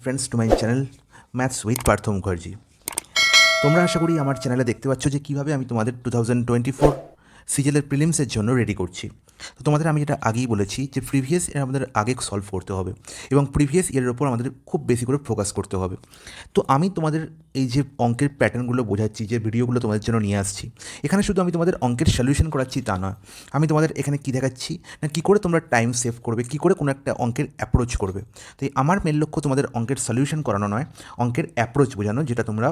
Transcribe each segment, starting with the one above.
Friends to my channel maths with Partha Mukherjee. তোমরা আশা করি আমার চ্যানেলে দেখতে পাচ্ছ যে কীভাবে আমি তোমাদের 2024 সিজিএলের প্রিলিমসের জন্য রেডি করছি। তো তোমাদের আমি যেটা আগেই বলেছি যে প্রিভিয়াস ইয়ার আমাদের আগে সলভ করতে হবে এবং প্রিভিয়াস ইয়ারের ওপর আমাদের খুব বেশি করে ফোকাস করতে হবে। তো আমি তোমাদের এই যে অঙ্কের প্যাটার্নগুলো বোঝাচ্ছি, যে ভিডিওগুলো তোমাদের জন্য নিয়ে আসছি, এখানে শুধু আমি তোমাদের অঙ্কের সলিউশন করাচ্ছি তা নয়, আমি তোমাদের এখানে কী দেখাচ্ছি না কী করে তোমরা টাইম সেভ করবে, কী করে কোনো একটা অঙ্কের অ্যাপ্রোচ করবে। তো আমার মেন লক্ষ্য তোমাদের অঙ্কের সলিউশন করানো নয়, অঙ্কের অ্যাপ্রোচ বোঝানো, যেটা তোমরা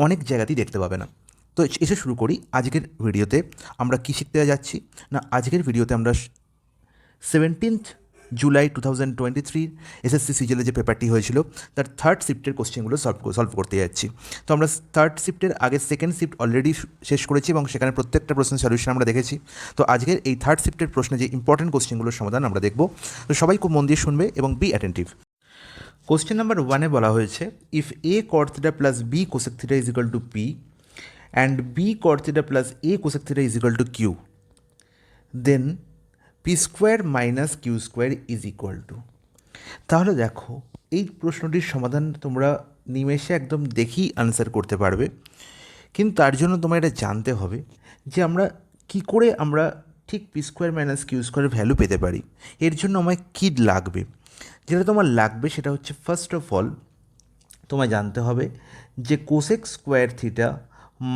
অনেক জায়গাতেই দেখতে পাবে না। তো এসে শুরু করি আজকের ভিডিওতে। আমরা কী শিখতে যাচ্ছি না, আজকের ভিডিওতে আমরা 17 জুলাই 2023 এসএসসি সিজিএলের যে পেপারটি হয়েছিল তার থার্ড শিফটের কোশ্চেনগুলো সলভ করতে যাচ্ছি। তো আমরা থার্ড শিফটের আগে সেকেন্ড শিফট অলরেডি শেষ করেছি এবং সেখানে প্রত্যেকটা প্রশ্নের সলিউশন আমরা দেখেছি। তো আজকের এই থার্ড শিফটের প্রশ্নে যে ইম্পর্টেন্ট কোশ্চেনগুলোর সমাধান আমরা দেখব। তো সবাই খুব মন দিয়ে শুনবে এবং বি অ্যাটেন্টিভ। কোশ্চেন নাম্বার 1-এ বলা হয়েছে, if A cot theta plus B cosec theta is equal to P and B cot theta plus A cosec theta is equal to Q, then P square minus Q square is equal to. তাহলে দেখো, এই প্রশ্নটির সমাধান তোমরা নিমেষে একদম দেখেই answer করতে পারবে, কিন্তু তার জন্য তোমার এটা জানতে হবে যে আমরা কি করে আমরা ঠিক পি স্কোয়ার মাইনাস কিউ স্কোয়ারের ভ্যালু পেতে পারি। এর জন্য আমায় কী লাগবে, যেটা তোমার লাগবে সেটা হচ্ছে ফার্স্ট অফ অল তোমায় জানতে হবে যে cosec square theta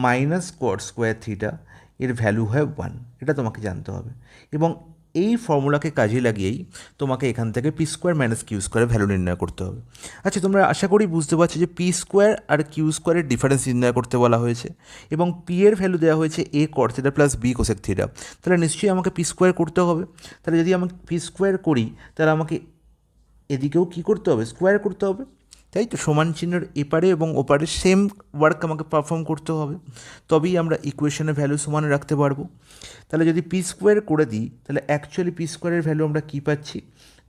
minus cot square theta এর ভ্যালু হয় 1, এটা তোমাকে জানতে হবে। এবং এই ফর্মুলাকে কাজে লাগিয়েই তোমাকে এখান থেকে পি স্কোয়ার মাইনাস কিউ স্কোয়ারের ভ্যালু নির্ণয় করতে হবে। আচ্ছা, তোমরা আশা করি বুঝতে পারছো যে পি স্কোয়ার আর কিউ স্কোয়ারের ডিফারেন্স নির্ণয় করতে বলা হয়েছে এবং পি এর ভ্যালু দেওয়া হয়েছে a cot theta plus B cosec theta. তাহলে নিশ্চয়ই আমাকে পি স্কোয়ার করতে হবে। তাহলে যদি আমি পি স্কোয়ার করি তাহলে আমাকে এদিকেও কী করতে হবে, স্কোয়ার করতে হবে, তাই তো। সমান চিহ্নের এপারে এবং ওপারে সেম ওয়ার্ক আমাকে পারফর্ম করতে হবে, তবেই আমরা ইকুয়েশনের ভ্যালু সমান রাখতে পারবো। তাহলে যদি পি স্কোয়ার করে দিই তাহলে অ্যাকচুয়ালি পি স্কোয়ারের ভ্যালু আমরা কী পাচ্ছি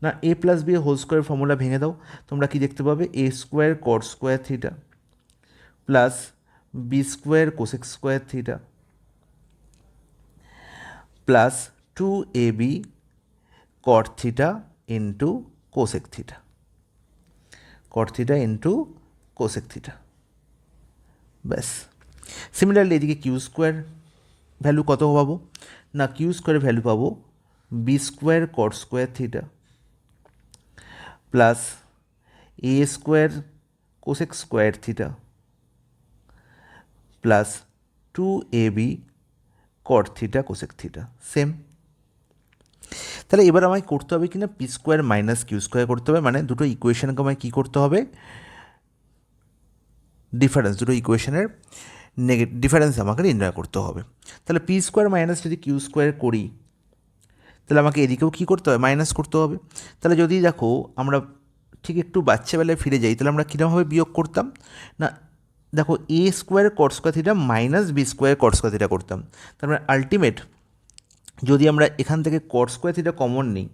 না, a plus b whole square formula ভেঙে দাও, তোমরা কি দেখতে পাবে, a square cot square theta plus b square cosec square theta plus 2ab cot theta into cosec theta, cot theta into cosec theta, ব্যাস। সিমিলারলি এদিকে কিউ স্কোয়ার ভ্যালু কত পাবো না, কিউ স্কোয়ারের ভ্যালু পাবো b square cot square theta plus a square cosec square theta plus 2ab cot theta cosec theta, same. তাহলে এবার আমায় করতে হবে কিনা P square minus Q square করতে হবে, মানে দুটো ইকুয়েশনকে আমায় কী করতে হবে, ডিফারেন্স, দুটো ইকুয়েশনের ডিফারেন্স আমাকে নির্ণয় করতে হবে। তাহলে পি স্কোয়ার মাইনাস যদি কিউ স্কোয়ার করি তাহলে আমাকে এদিকেও কী করতে হবে, মাইনাস করতে হবে। তাহলে যদি দেখো আমরা ঠিক একটু বাচ্চাবেলায় ফিরে যাই তাহলে আমরা কীরকমভাবে বিয়োগ করতাম না, দেখো a square cot square theta minus b square cot square theta করতাম। তার মানে আলটিমেট যদি আমরা এখান থেকে কট স্কোয়ার থিটা কমন নিই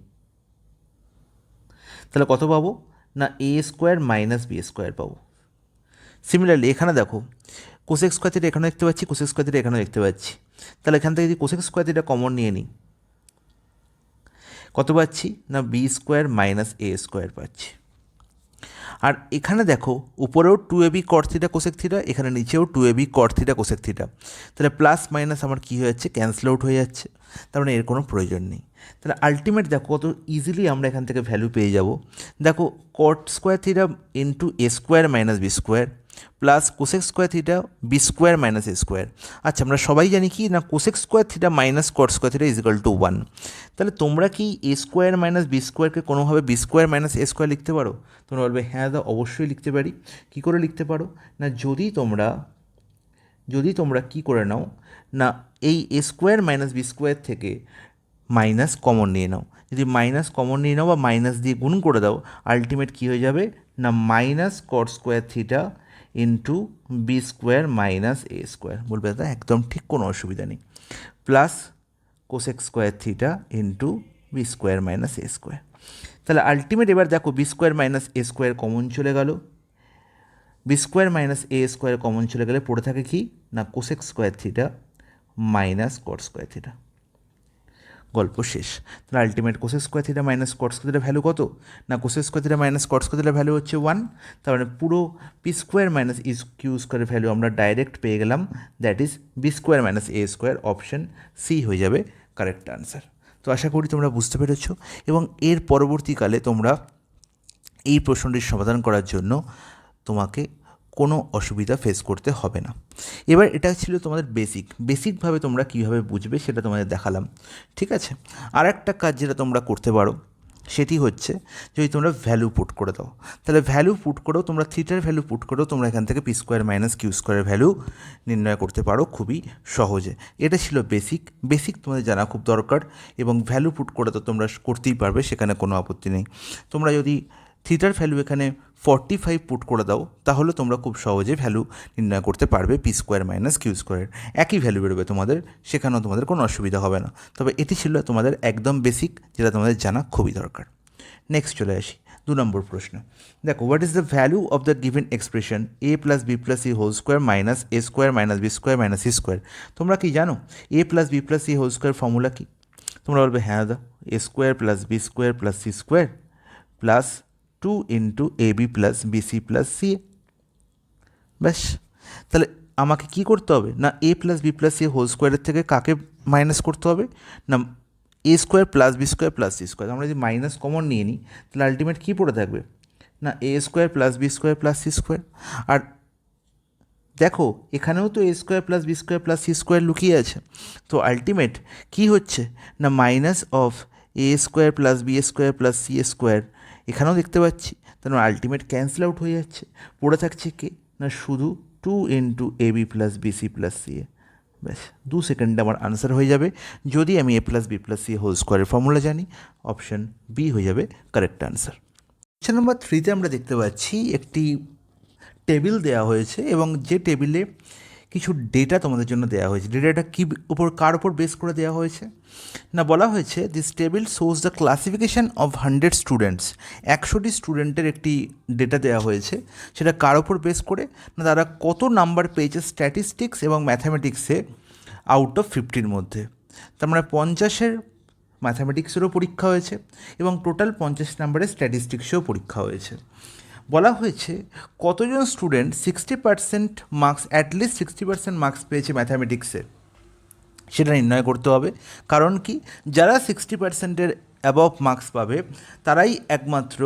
তাহলে কত পাবো না, a square minus b square পাবো। সিমিলারলি এখানে দেখো কোসেক স্কোয়ার থিটা এখানেও দেখতে পাচ্ছি, কোসেক স্কোয়ার থিটা এখানেও দেখতে পাচ্ছি। তাহলে এখান থেকে যদি কোসেক স্কোয়ার থিটা কমন নিয়ে নিই কত পাচ্ছি না, বি স্কোয়ার মাইনাস এ স্কোয়ার পাচ্ছি। আর এখানে দেখো উপরেও 2ab cot theta cosec theta, এখানে নিচেও 2ab cot theta cosec theta. তাহলে প্লাস মাইনাস আমার কী হয়ে যাচ্ছে, ক্যান্সেল আউট হয়ে যাচ্ছে, তার মানে এর কোনো প্রয়োজন নেই। তাহলে আলটিমেট দেখো কত ইজিলি আমরা এখান থেকে ভ্যালু পেয়ে যাব। দেখো cot square theta into a square minus b square plus cosec square theta b square minus A square. আচ্ছা, আমরা সবাই জানি কি না, cosec square theta minus cot square theta is equal to 1। তাহলে তোমরা কি এ স্কোয়ার মাইনাস বি স্কোয়ারকে কোনোভাবে বি স্কোয়ার মাইনাস এ স্কোয়ার লিখতে পারো? তোমরা বলবে হ্যাঁ দা, অবশ্যই লিখতে পারি। কী করে লিখতে পারো না, যদি তোমরা কী করে নাও না, এই এ স্কোয়ার মাইনাস বি স্কোয়ার থেকে মাইনাস কমন নিয়ে নাও। যদি মাইনাস কমন নিয়ে নাও বা মাইনাস দিয়ে গুণ করে দাও, আলটিমেট কী হয়ে যাবে না, minus cot square theta into b square minus এ স্কোয়ার। বলবে দাদা একদম ঠিক, কোনো অসুবিধা নেই, plus cosec square theta into b square minus এ স্কোয়ার। তাহলে আলটিমেট এবার দেখো বি স্কোয়ার মাইনাস এ স্কোয়ার কমন চলে গেল, বি স্কোয়ার মাইনাস এ স্কোয়ার কমন চলে গেলে পড়ে থাকে কি না, cosec square theta minus cot square theta. গল্প শেষ। তাহলে ultimate cosec square theta minus cot square থিটার ভ্যালু কত? না cosec square theta minus cot square থিটার ভ্যালু হচ্ছে 1। তার মানে পুরো পি স্কোয়ার মাইনাস ই কিউ স্কোয়ারের ভ্যালু আমরা ডাইরেক্ট পেয়ে গেলাম, that is B square minus A square, option C হয়ে যাবে কারেক্ট আনসার। তো আশা করি তোমরা বুঝতে পেরেছো, এবং এর পরবর্তীকালে তোমরা এই প্রশ্নটির সমাধান করার জন্য তোমাকে কোনো অসুবিধা ফেস করতে হবে না। এবার এটা ছিল তোমাদের বেসিকভাবে তোমরা কীভাবে বুঝবে সেটা তোমাদের দেখালাম, ঠিক আছে। আর একটা কাজ যেটা তোমরা করতে পারো সেটি হচ্ছে যদি তোমরা ভ্যালু পুট করে দাও, তাহলে ভ্যালু পুট করেও তোমরা থিটার ভ্যালু পুট করেও তোমরা এখান থেকে পি স্কোয়ার মাইনাস কিউ স্কোয়ারের ভ্যালু নির্ণয় করতে পারো খুবই সহজে। এটা ছিল বেসিক তোমাদের জানা খুব দরকার, এবং ভ্যালু পুট করে তো তোমরা করতেই পারবে, সেখানে কোনো আপত্তি নেই। তোমরা যদি থিটার ভ্যালু এখানে 45 পুট করে দাও তাহলে তোমরা খুব সহজে ভ্যালু নির্ণয় করতে পারবে পি স্কোয়ার মাইনাস কিউ স্কোয়ারের, একই ভ্যালু বেরোবে তোমাদের, সেখানেও তোমাদের কোনো অসুবিধা হবে না। তবে এটি ছিল তোমাদের একদম বেসিক, যেটা তোমাদের জানা খুবই দরকার। নেক্সট চলে আসি 2 নম্বর প্রশ্ন। দেখো, what is the value of the given expression a plus b plus c whole square minus A square minus b square minus c square? তোমরা কি জানো a plus b plus c whole square formula কি? তোমরা বলবে হ্যাঁ দাদা, a square plus b square plus c square plus 2 into a b plus bc plus c. ব্যাস, তাহলে আমাকে কি করতে হবে না a plus b plus c whole স্কোয়ারের থেকে কাকে মাইনাস করতে হবে না a square plus b square plus c square. আমরা যদি মাইনাস কমন নিয়ে নিই তাহলে আলটিমেট কী পড়ে থাকবে না a square plus b square plus c square. আর দেখো এখানেও তো a square plus b square plus c square লুকিয়ে আছে, তো আলটিমেট কী হচ্ছে না minus of a square plus b square plus c square এখানেও দেখতে পাচ্ছি, তার মানে আলটিমেট ক্যান্সেল আউট হয়ে যাচ্ছে। পড়ে থাকছে কে না শুধু 2 into a b plus bc plus c a. ব্যাস 2 সেকেন্ডে আমার আনসার হয়ে যাবে, যদি আমি a plus b plus c whole স্কোয়ারের ফর্মুলা জানি। অপশন বি হয়ে যাবে কারেক্ট আনসার। কোয়েশ্চেন নাম্বার 3তে আমরা দেখতে পাচ্ছি একটি টেবিল দেওয়া হয়েছে, এবং যে টেবিলে কিছু ডেটা তোমাদের জন্য দেওয়া হয়েছে। ডেটাটা কার উপর বেস করে দেওয়া হয়েছে না বলা হয়েছে this table shows the classification of 100 students. 100টি স্টুডেন্টের একটি ডেটা দেওয়া হয়েছে, সেটা কার ওপর বেস করে না তারা কত নাম্বার পেয়েছে স্ট্যাটিস্টিক্স এবং ম্যাথামেটিক্সে আউট অফ 50-র মধ্যে। তার মানে 50-এর ম্যাথামেটিক্সেরও পরীক্ষা হয়েছে এবং টোটাল 50 নাম্বারের স্ট্যাটিস্টিক্সেও পরীক্ষা হয়েছে। বলা হয়েছে কতজন স্টুডেন্ট 60% মার্কস, অ্যাটলিস্ট 60% মার্কস পেয়েছে ম্যাথামেটিক্সে, সেটা নির্ণয় করতে হবে। কারণ কি, যারা 60%-এর অ্যাবভ মার্কস পাবে তারাই একমাত্র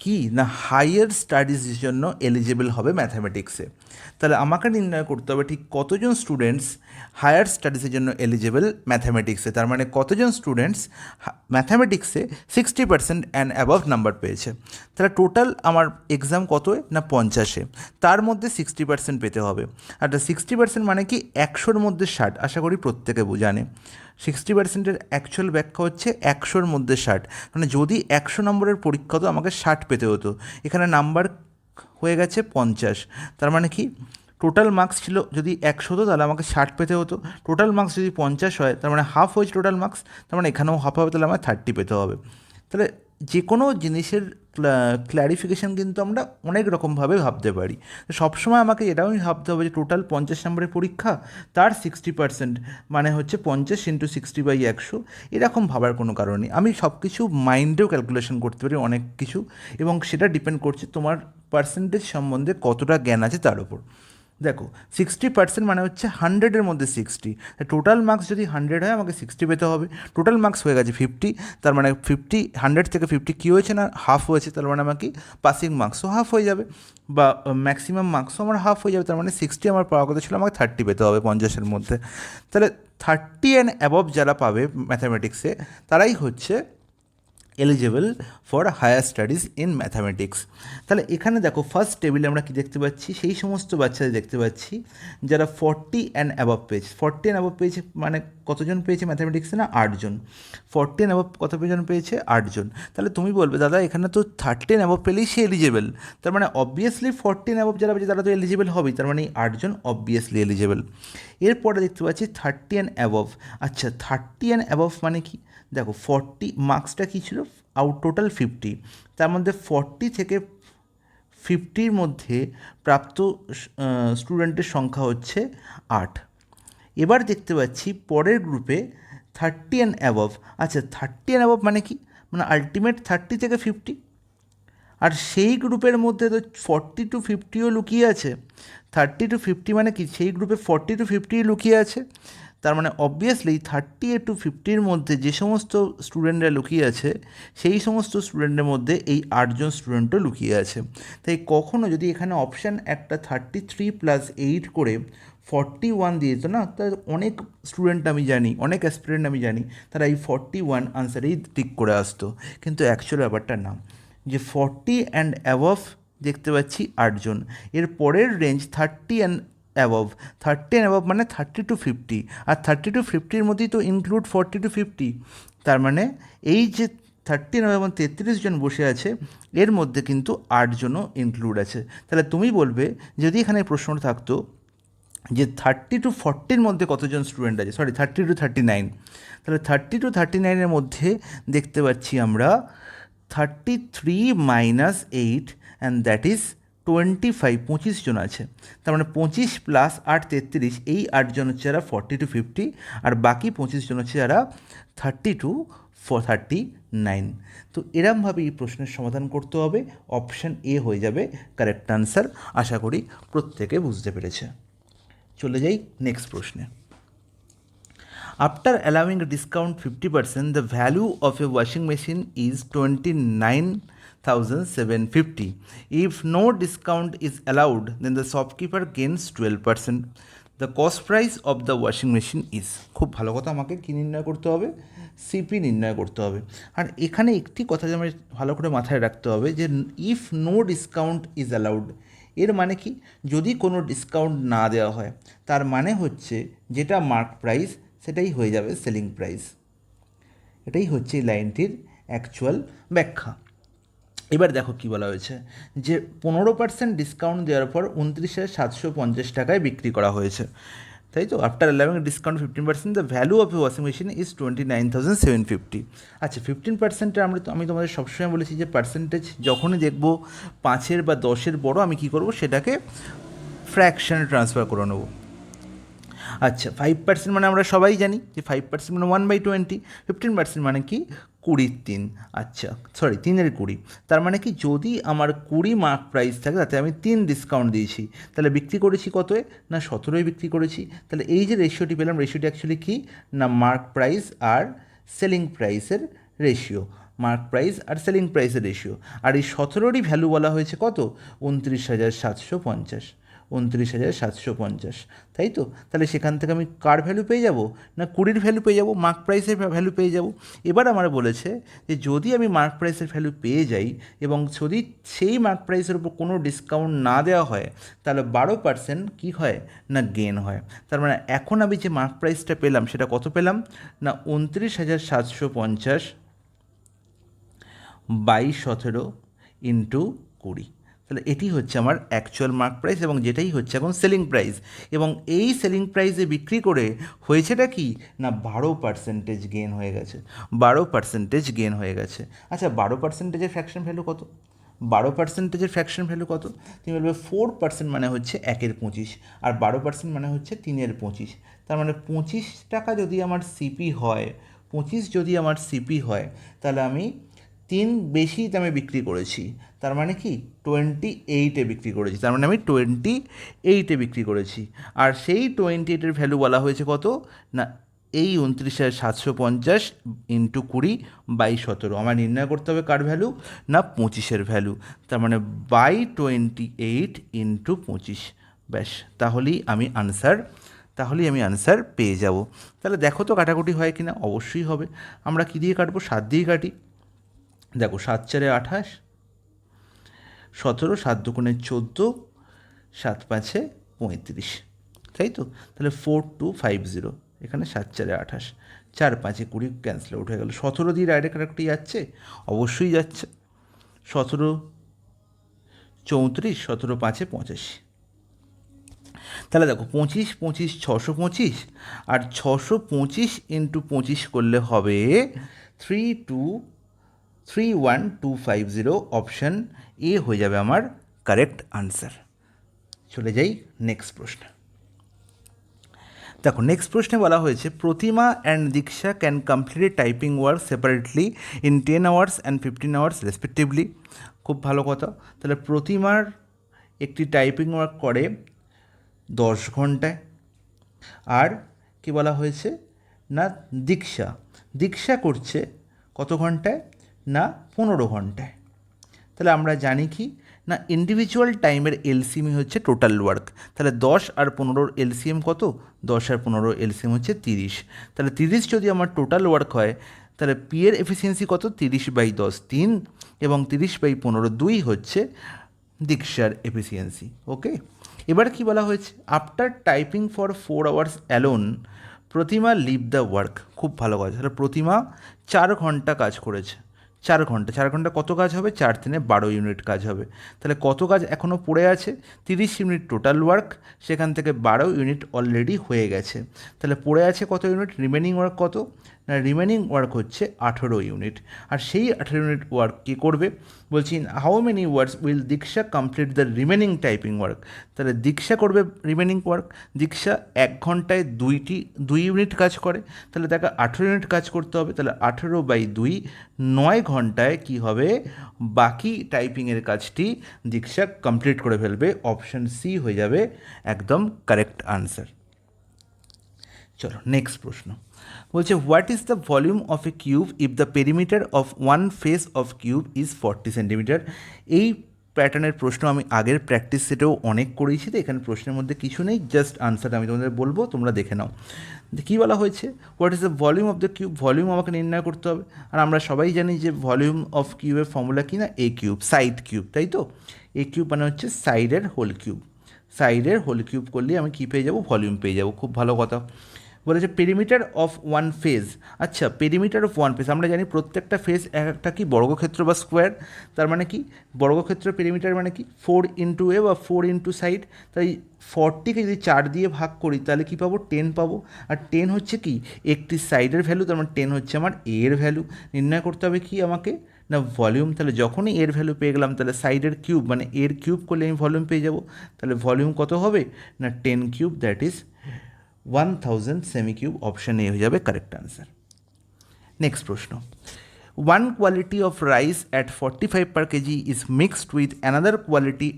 কি না হাইয়ার স্টাডিজের জন্য এলিজিবল হবে ম্যাথামেটিক্সে। তাহলে আমাকে নির্ণয় করতে হবে ঠিক কতজন স্টুডেন্টস হায়ার স্টাডিজের জন্য এলিজিবল ম্যাথামেটিক্সে, তার মানে কতজন স্টুডেন্টস ম্যাথামেটিক্সে 60% অ্যান্ড অ্যাবভ নাম্বার পেয়েছে। তাহলে টোটাল আমার এক্সাম কত না 50-এ, তার মধ্যে 60% পেতে হবে। আর 60% মানে কি 100-র মধ্যে 60, আশা করি প্রত্যেকে জানে। 60%-এর অ্যাকচুয়াল ব্যাখ্যা হচ্ছে 100-র মধ্যে 60, মানে যদি 100 নম্বরের পরীক্ষা তো আমাকে 60 পেতে হতো, এখানে নাম্বার হয়ে গেছে 50। তার মানে কি টোটাল মার্কস ছিল যদি 100 হতো তাহলে আমাকে 60 পেতে হতো, টোটাল মার্কস যদি 50 হয় তার মানে হাফ হয়েছে টোটাল মার্কস, তার মানে এখানেও হাফ হবে, তাহলে আমার 30 পেতে হবে। তাহলে যে কোনো জিনিসের ক্ল্যারিফিকেশান কিন্তু আমরা অনেক রকমভাবে ভাবতে পারি। সবসময় আমাকে এটাও ভাবতে হবে যে টোটাল 50 নম্বরের পরীক্ষা, তার 60% মানে হচ্ছে 50 ইন্টু 60/100, এরকম ভাবার কোনো কারণ নেই। আমি সব কিছু মাইন্ডেও ক্যালকুলেশন করতে পারি অনেক কিছু, এবং সেটা ডিপেন্ড করছে তোমার পার্সেন্টেজ সম্বন্ধে কতটা জ্ঞান আছে তার উপর। দেখো 60% মানে হচ্ছে 100-এর মধ্যে 60, টোটাল মার্কস যদি 100 হয় আমাকে 60 পেতে হবে। টোটাল মার্কস হয়ে গেছে 50, তার মানে 50 100 থেকে 50 কী হয়েছে না হাফ হয়েছে, তার মানে আমাকে পাসিং মার্কসও হাফ হয়ে যাবে, বা ম্যাক্সিমাম মার্কসও আমার হাফ হয়ে যাবে। তার মানে 60 আমার পাওয়ার কথা ছিল, আমাকে 30 পেতে হবে 50-এর মধ্যে। তাহলে 30 অ্যান্ড অ্যাবভ যারা পাবে ম্যাথামেটিক্সে তারাই হচ্ছে eligible for higher studies in mathematics. তাহলে এখানে দেখো ফার্স্ট টেবিলে আমরা কি দেখতে পাচ্ছি, সেই সমস্ত বাচ্চাদের দেখতে পাচ্ছি যারা 40 অ্যান্ড অ্যাবভ পেয়েছে। 40 অ্যান্ড অ্যাবভ পেয়েছে মানে কতজন পেয়েছে ম্যাথামেটিক্সে না 8 জন। 40 অ্যান্ড অ্যাবভ কতজন পেয়েছে 8 জন। তাহলে তুমি বলবে দাদা এখানে তো 30 অ্যান্ড অ্যাবভ পেলেই সে এলিজিবল, তার মানে অবভিয়াসলি 40 অ্যান্ড অ্যাবভ যারা পেয়েছে তারা তো এলিজিবল হবেই, তার মানে 8 জন অবভিয়াসলি এলিজিবল। এরপরে দেখতে পাচ্ছি 30 অ্যান্ড অ্যাবভ। আচ্ছা 30 অ্যান্ড অ্যাবভ মানে কি, দেখো 40 মার্কসটা কী ছিল টোটাল 50, তার মধ্যে 40 থেকে 50-র মধ্যে প্রাপ্ত স্টুডেন্টের সংখ্যা হচ্ছে 8। এবার দেখতে পাচ্ছি পরের গ্রুপে 30 অ্যান্ড অ্যাবভ। আচ্ছা 30 অ্যান্ড অ্যাবভ মানে কি, মানে আলটিমেট 30 থেকে 50, আর সেই গ্রুপের মধ্যে তো 40 টু 50ও লুকিয়ে আছে। 30 টু 50 মানে কি, সেই গ্রুপে 40 টু 50 লুকিয়ে আছে। তার মানে অবভিয়াসলি 30 টু 50-র মধ্যে যে সমস্ত স্টুডেন্টরা লুকিয়ে আছে, সেই সমস্ত স্টুডেন্টের মধ্যে এই 8জন স্টুডেন্টও লুকিয়ে আছে। তাই কখনো যদি এখানে অপশান একটা 33 প্লাস 8 করে 41 দিয়ে দিত না, তার অনেক স্টুডেন্ট আমি জানি, অনেক অ্যাসপিরেন্ট আমি জানি, তারা এই 41 আনসারেই টিক করে আসতো। কিন্তু অ্যাকচুয়াল ব্যাপারটা না, যে 40 অ্যান্ড অ্যাবভ দেখতে পাচ্ছি 8জন, এর পরের range 30 and above. 30 and above মানে 30 টু 50, আর 30 টু 50-র মধ্যেই তো ইনক্লুড 40 টু 50। তার মানে এই যে 30 এবং 33 জন বসে আছে, এর মধ্যে কিন্তু 8জনও ইনক্লুড আছে। তাহলে তুমি বলবে, যদি এখানে প্রশ্নটা থাকতো যে 30 টু 40-র মধ্যে কতজন স্টুডেন্ট আছে, সরি 30 টু 39, তাহলে 30 টু 39-এর মধ্যে দেখতে পাচ্ছি আমরা 33 মাইনাস 8 অ্যান্ড দ্যাট ইজ 25, 25 জন আছে। তার মানে 25 প্লাস 8 33, এই 8জন হচ্ছে যারা 40 টু 50, আর বাকি 25 জন হচ্ছে যারা 30 টু 39। তো এরমভাবে এই প্রশ্নের সমাধান করতে হবে। অপশান এ হয়ে যাবে কারেক্ট আনসার। আশা করি প্রত্যেকে বুঝতে পেরেছে। চলে যাই নেক্সট প্রশ্নে। After allowing a discount 50%, the value of a washing machine is 29,750. If no discount is allowed, then the shopkeeper gains 12%. The cost price of the washing machine is, খুব ভালো কথা, আমাকে কী নির্ণয় করতে হবে, সিপি নির্ণয় করতে হবে। আর এখানে একটি কথা যে আমার ভালো করে মাথায় রাখতে হবে, যে if no discount is allowed, এর মানে কি, যদি কোনো ডিসকাউন্ট না দেওয়া হয়, তার মানে হচ্ছে যেটা মার্ক প্রাইস সেটাই হয়ে যাবে সেলিং প্রাইস। এটাই হচ্ছে এই লাইনটির অ্যাকচুয়াল ব্যাখ্যা। এবার দেখো কী বলা হয়েছে, যে 15% ডিসকাউন্ট দেওয়ার পর 29,750 টাকায় বিক্রি করা হয়েছে, তাই তো। After allowing discount 15%, the value of A washing machine is 29,750। আচ্ছা 15%-এ আমি তোমাদের সবসময় বলেছি যে পার্সেন্টেজ যখনই দেখবো 5-এর বা 10-এর বড়, আমি কী করবো, সেটাকে ফ্র্যাকশানে ট্রান্সফার করে নেবো। আচ্ছা 5% মানে আমরা সবাই জানি যে 5% মানে 1/20, 15% মানে কি 20-3, আচ্ছা সরি 3/20। তার মানে কি, যদি আমার 20 মার্ক প্রাইস থাকে, তাতে আমি 3 ডিসকাউন্ট দিয়েছি, তাহলে বিক্রি করেছি কতয়, না 17-এ বিক্রি করেছি। তাহলে এই যে রেশিওটি পেলাম, রেশিওটি অ্যাকচুয়ালি কি না মার্ক প্রাইস আর সেলিং প্রাইসের রেশিও, মার্ক প্রাইস আর সেলিং প্রাইসের রেশিও। আর এই 17-রই ভ্যালু বলা হয়েছে কত, 29,750, 29,750, তাই তো। তাহলে সেখান থেকে আমি কার ভ্যালু পেয়ে যাব, না 20-র ভ্যালু পেয়ে যাব, মার্ক প্রাইসের ভ্যালু পেয়ে যাব। এবার আমার বলেছে যে যদি আমি মার্ক প্রাইসের ভ্যালু পেয়ে যাই এবং যদি সেই মার্ক প্রাইসের উপর কোনো ডিসকাউন্ট না দেওয়া হয়, তাহলে 12% কী হয়, না গেন হয়। তার মানে এখন আমি যে মার্ক প্রাইসটা পেলাম সেটা কত পেলাম, না 29,750 বাই 17 ইন্টু 20। তাহলে এটি হচ্ছে আমার অ্যাকচুয়াল মার্ক প্রাইস, এবং যেটাই হচ্ছে এখন সেলিং প্রাইস। এবং এই সেলিং প্রাইসে বিক্রি করে হয়েছেটা কি, না 12% গেন হয়ে গেছে, 12% গেন হয়ে গেছে। আচ্ছা 12%-এর ফ্র্যাকশন ভ্যালু কত, 12%-এর ফ্র্যাকশন ভ্যালু কত, তুমি বলবে 4% মানে হচ্ছে 1/25, আর 12% মানে হচ্ছে 3/25। তার মানে 25 টাকা যদি আমার সিপি হয়, 25 যদি আমার সিপি হয়, তাহলে আমি 3 বেশি দামে বিক্রি করেছি। তার মানে কি 28-এ বিক্রি করেছি, তার মানে আমি 28-এ বিক্রি করেছি। আর সেই 28-এর ভ্যালু বলা হয়েছে কত, না এই 29,750 ইন্টু 20 বাই 17। আমার নির্ণয় করতে হবে কার ভ্যালু, না 25-এর ভ্যালু। তার মানে বাই 28 ইন্টু 25, ব্যাস, তাহলেই আমি আনসার পেয়ে যাব। তাহলে দেখো তো কাটাকুটি হয় কি না, অবশ্যই হবে। আমরা কী দিয়ে কাটবো, 7 দিয়ে কাটি। দেখো 7×4 28, 17, 7 দুগুণে 14, 7 5-এ 35, তাই তো। তাহলে 4250, এখানে 7×4 28, 4 5-এ 20, ক্যান্সেল আউট হয়ে গেল। 17 দিয়ে ডাইরেক্ট কাটাকুটি যাচ্ছে, অবশ্যই যাচ্ছে। 17 34, 17 5-এ 85। তাহলে দেখো 25 25 625, আর 625 ইন্টু 25 করলে হবে 31250। অপশান এ হয়ে যাবে আমার কারেক্ট আনসার। চলে যাই নেক্সট প্রশ্ন। দেখো নেক্সট প্রশ্নে বলা হয়েছে প্রতিমা অ্যান্ড দীক্ষা can complete typing work separately in 10 hours and 15 hours respectively. খুব ভালো কথা। তাহলে প্রতিমার একটি টাইপিং ওয়ার্ক করে 10 ঘন্টায়, আর কি বলা হয়েছে না দীক্ষা করছে কত ঘন্টায় না 15 ঘন্টায়। তাহলে আমরা জানি কি না ইন্ডিভিজুয়াল টাইমের এলসিএম হচ্ছে টোটাল ওয়ার্ক। তাহলে 10 আর 15 এলসিএম কত? 10 আর 15 এলসিএম হচ্ছে 30। তাহলে 30 যদি আমার টোটাল ওয়ার্ক হয় তাহলে পি এর এফিসিয়েন্সি কত? 30/10 3, এবং 30/15 2 হচ্ছে দীক্ষার এফিসিয়েন্সি। ওকে, এবার কি বলা হয়েছে after typing for 4 hours alone Pratima leave the work. খুব ভালো কাজ। তাহলে প্রতিমা 4 ঘন্টা কাজ করেছে। 4 ঘন্টা কত কাজ হবে? 4 3 12 ইউনিট কাজ হবে। তাহলে কত কাজ এখনও পড়ে আছে? 30 ইউনিট টোটাল ওয়ার্ক, সেখান থেকে 12 ইউনিট অলরেডি হয়ে গেছে। তাহলে পড়ে আছে কত ইউনিট? রিমেনিং ওয়ার্ক কত না রিমেনিং ওয়ার্ক হচ্ছে 18 ইউনিট। আর সেই 18 ইউনিট ওয়ার্ক কী করবে বলছি, হাউ মেনি ওয়ার্ডস উইল দীক্ষা complete the remaining typing work. তাহলে দীক্ষা করবে রিমেনিং ওয়ার্ক। দীক্ষা 1 ঘন্টায় 2 ইউনিট কাজ করে, তাহলে তাকে 18 ইউনিট কাজ করতে হবে। তাহলে 18/2 9 ঘন্টায় কি হবে? বাকি টাইপিংয়ের কাজটি দীক্ষা কমপ্লিট করে ফেলবে। অপশান সি হয়ে যাবে একদম কারেক্ট আনসার। চলো নেক্সট প্রশ্ন বলছে what is the volume of A cube if the perimeter of one face of cube is 40 centimetre. এই প্যাটার্নের প্রশ্ন আমি আগের প্র্যাকটিস সেটেও অনেক করেছি, তো এখানে প্রশ্নের মধ্যে কিছু নেই, জাস্ট আনসার আমি তোমাদের বলবো, তোমরা দেখে নাও। কী বলা হয়েছে? What is the volume of the cube. Volume আমাকে নির্ণয় করতে হবে, আর আমরা সবাই জানি যে ভলিউম অফ কিউবের ফর্মুলা কি না এ কিউব, সাইড কিউব, তাই তো? এ কিউব মানে হচ্ছে সাইডের হোল কিউব। সাইডের হোল কিউব করলে আমি কী পেয়ে যাবো? ভলিউম পেয়ে যাবো। খুব ভালো কথা। বলেছে পেরিমিটার অফ ওয়ান ফেজ। আচ্ছা, পেরিমিটার অফ ওয়ান ফেজ আমরা জানি প্রত্যেকটা ফেজ একটা কি বর্গক্ষেত্র বা স্কোয়ার। তার মানে কি বর্গক্ষেত্র পেরিমিটার মানে কি 4 ইন্টু এ বা 4 ইন্টু সাইড। তাই 40কে যদি 4 দিয়ে ভাগ করি তাহলে কি পাবো? 10 পাবো। আর 10 হচ্ছে কি একটি সাইডের ভ্যালু, তার মানে 10 হচ্ছে আমার এ এর ভ্যালু। নির্ণয় করতে হবে কি আমাকে না ভলিউম। তাহলে যখনই এর ভ্যালু পেয়ে গেলাম তাহলে সাইডের কিউব মানে এর কিউব করলে আমি ভলিউম পেয়ে যাব। তাহলে ভলিউম কত হবে না 10 cube, that is 1000 semi cube. Option A হয়ে যাবে কারেক্ট আনসার। নেক্সট প্রশ্ন, one quality of rice at 45 per kg is mixed with another quality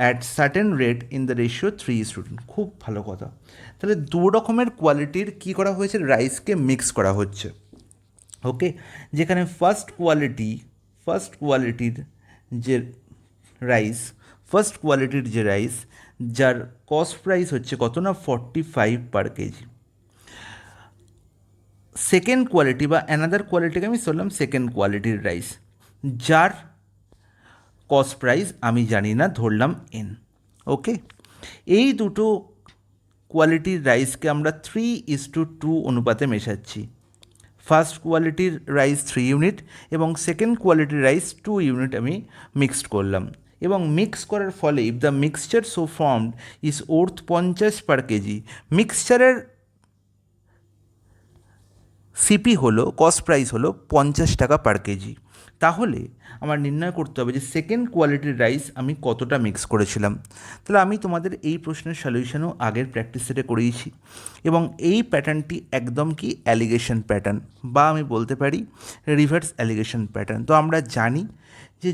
at certain rate in the ratio 3:2। খুব ভালো কথা। তাহলে দু রকমের কোয়ালিটির কী করা হয়েছে? রাইসকে মিক্স করা হচ্ছে। ওকে, যেখানে ফার্স্ট কোয়ালিটির যে রাইস যার কস্ট প্রাইস হচ্ছে কত না 45 per kg। সেকেন্ড কোয়ালিটি বা অ্যানাদার কোয়ালিটিকে আমি বললাম সেকেন্ড কোয়ালিটির রাইস, যার কস্ট প্রাইস আমি জানি না, ধরলাম এন। ওকে, এই দুটো কোয়ালিটির রাইসকে আমরা 3:2 অনুপাতে মেশাচ্ছি। ফার্স্ট কোয়ালিটির রাইস 3 ইউনিট এবং সেকেন্ড কোয়ালিটির রাইস 2 ইউনিট আমি মিক্সড করলাম। এবং মিক্স করার ফলে if the mixture so formed is worth 50 per kg, মিক্সচারের সিপি হলো কস্ট প্রাইস হলো 50 টাকা পার কেজি। তাহলে আমার নির্ণয় করতে হবে যে সেকেন্ড কোয়ালিটির রাইস আমি কতটা মিক্স করেছিলাম। তাহলে আমি তোমাদের এই প্রশ্নের সলিউশনও আগের প্র্যাকটিস সেটে করিয়েছি, এবং এই প্যাটার্নটি একদম কি অ্যালিগেশন প্যাটার্ন, বা আমি বলতে পারি রিভার্স অ্যালিগেশন প্যাটার্ন। তো আমরা জানি যে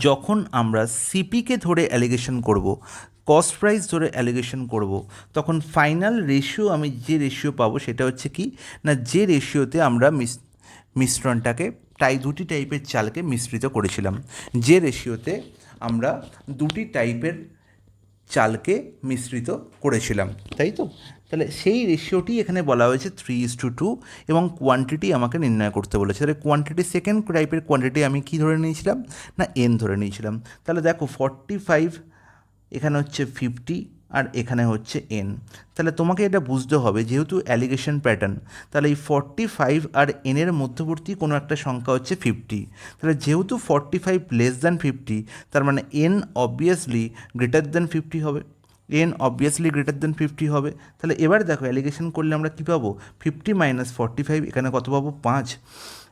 যখন আমরা সিপিকে ধরে অ্যালিগেশন করব, কস্ট প্রাইস ধরে অ্যালিগেশন করব, তখন ফাইনাল রেশিও আমি যে রেশিও পাবো সেটা হচ্ছে কি না যে রেশিওতে আমরা মিশ্রণটাকে দুটি টাইপের চালকে মিশ্রিত করেছিলাম, যে রেশিওতে আমরা দুটি টাইপের চালকে মিশ্রিত করেছিলাম, তাই তো? তাহলে সেই রেশিওটি এখানে বলা হয়েছে 3:2 এবং কোয়ান্টিটি আমাকে নির্ণয় করতে বলেছে। তাহলে কোয়ান্টিটি সেকেন্ড টাইপের কোয়ান্টিটি আমি কী ধরে নিয়েছিলাম না এন ধরে নিয়েছিলাম। তাহলে দেখো 45 এখানে হচ্ছে 50 আর এখানে হচ্ছে এন। তাহলে তোমাকে এটা বুঝতে হবে যেহেতু অ্যালিগেশন প্যাটার্ন, তাহলে এই 45 আর এনের মধ্যবর্তী কোনো একটা সংখ্যা হচ্ছে 50। তাহলে যেহেতু 45 লেস দ্যান 50, তার মানে এন অবভিয়াসলি গ্রেটার দ্যান 50 হবে। তাহলে এবার দেখো অ্যালিগেশন করলে আমরা কী পাবো? 50 - 45, এখানে কত পাবো? 5।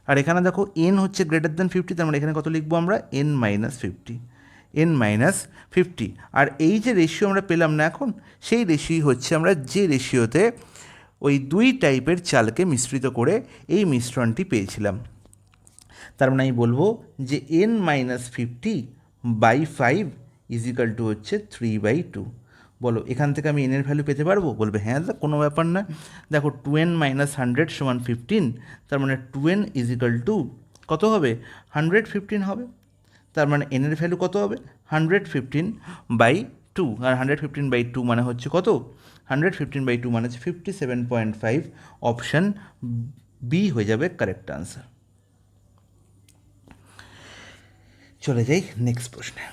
আর এখানে দেখো এন হচ্ছে গ্রেটার দ্যান 50, তার মানে এখানে কত লিখবো আমরা? n - 50। n minus 50। আর এই যে রেশিও আমরা পেলাম না এখন, সেই রেশিও হচ্ছে আমরা যে রেশিওতে ওই দুই টাইপের চালকে মিশ্রিত করে এই মিশ্রণটি পেয়েছিলাম। তার মানে আমি বলবো যে n মাইনাস 50/5 ইজিক্যাল টু হচ্ছে 3/2। বলো এখান থেকে আমি n এর ভ্যালু পেতে পারবো? বলবে হ্যাঁ দাদা, কোনো ব্যাপার না। দেখো 2n মাইনাস 100 সমান 15, তার মানে 2n ইজিক্যাল টু কত হবে? 115 হবে। তার মানে n এর ভ্যালু কত হবে? 115/2। আর 115/2 মানে হচ্ছে কত? 115/2 মানে হচ্ছে 57.5। অপশান বি হয়ে যাবে কারেক্ট আনসার। চলে যাই নেক্সট প্রশ্নে।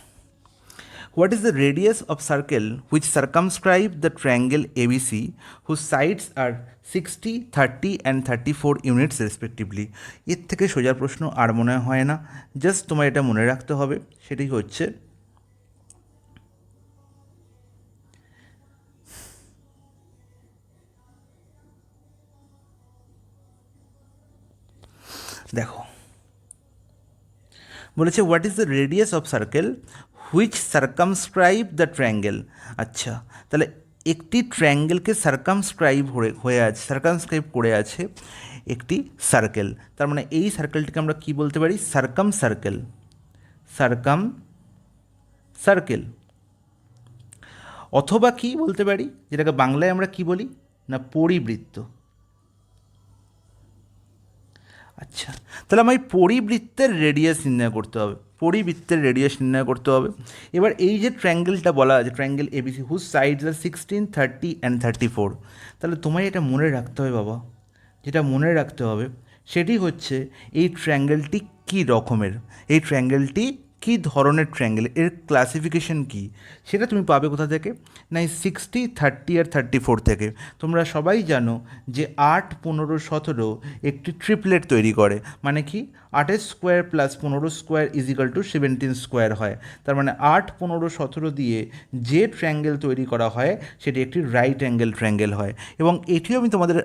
What is the radius of circle which circumscribe the triangle ABC whose sides are 60, 30 and 34 units respectively? এর থেকে সোজা প্রশ্ন আর মনে হয় না। জাস্ট তোমার এটা মনে রাখতে হবে, সেটাই হচ্ছে দেখো বলেছে what is the radius of circle which circumscribe the triangle. আচ্ছা, তাহলে একটি ট্রায়াঙ্গেলকে সার্কামস্ক্রাইব করে আছে একটি সার্কেল। তার মানে এই সার্কেলটিকে আমরা কি বলতে পারি? Circum circle. অথবা কি বলতে পারি, যেটাকে বাংলায় আমরা কি বলি না পরিবৃত্ত। আচ্ছা, তাহলে আমার পরিবৃত্তের রেডিয়াস নির্ণয় করতে হবে। এবার এই যে ট্রায়াঙ্গেলটা বলা আছে, triangle ABC whose sides are 16, 30 and 34, তাহলে তোমায় এটা মনে রাখতে হবে বাবা। যেটা মনে রাখতে হবে সেটি হচ্ছে এই ট্রায়াঙ্গেলটি কী রকমের, এই ট্রায়াঙ্গেলটি কী ধরনের ট্রায়াঙ্গেল, এর ক্লাসিফিকেশন কী, সেটা তুমি পাবে কোথা থেকে? না এই 60, 30 আর 34 থেকে। তোমরা সবাই জানো যে 8, 15, 17 একটি ট্রিপলেট তৈরি করে। মানে কি? 8 square plus 15 square is equal to 17 square হয়। তার মানে 8, 15, 17 দিয়ে যে ট্রায়াঙ্গেল তৈরি করা হয় সেটি একটি রাইট অ্যাঙ্গেল ট্রায়াঙ্গেল হয়। এবং এটিও আমি তোমাদের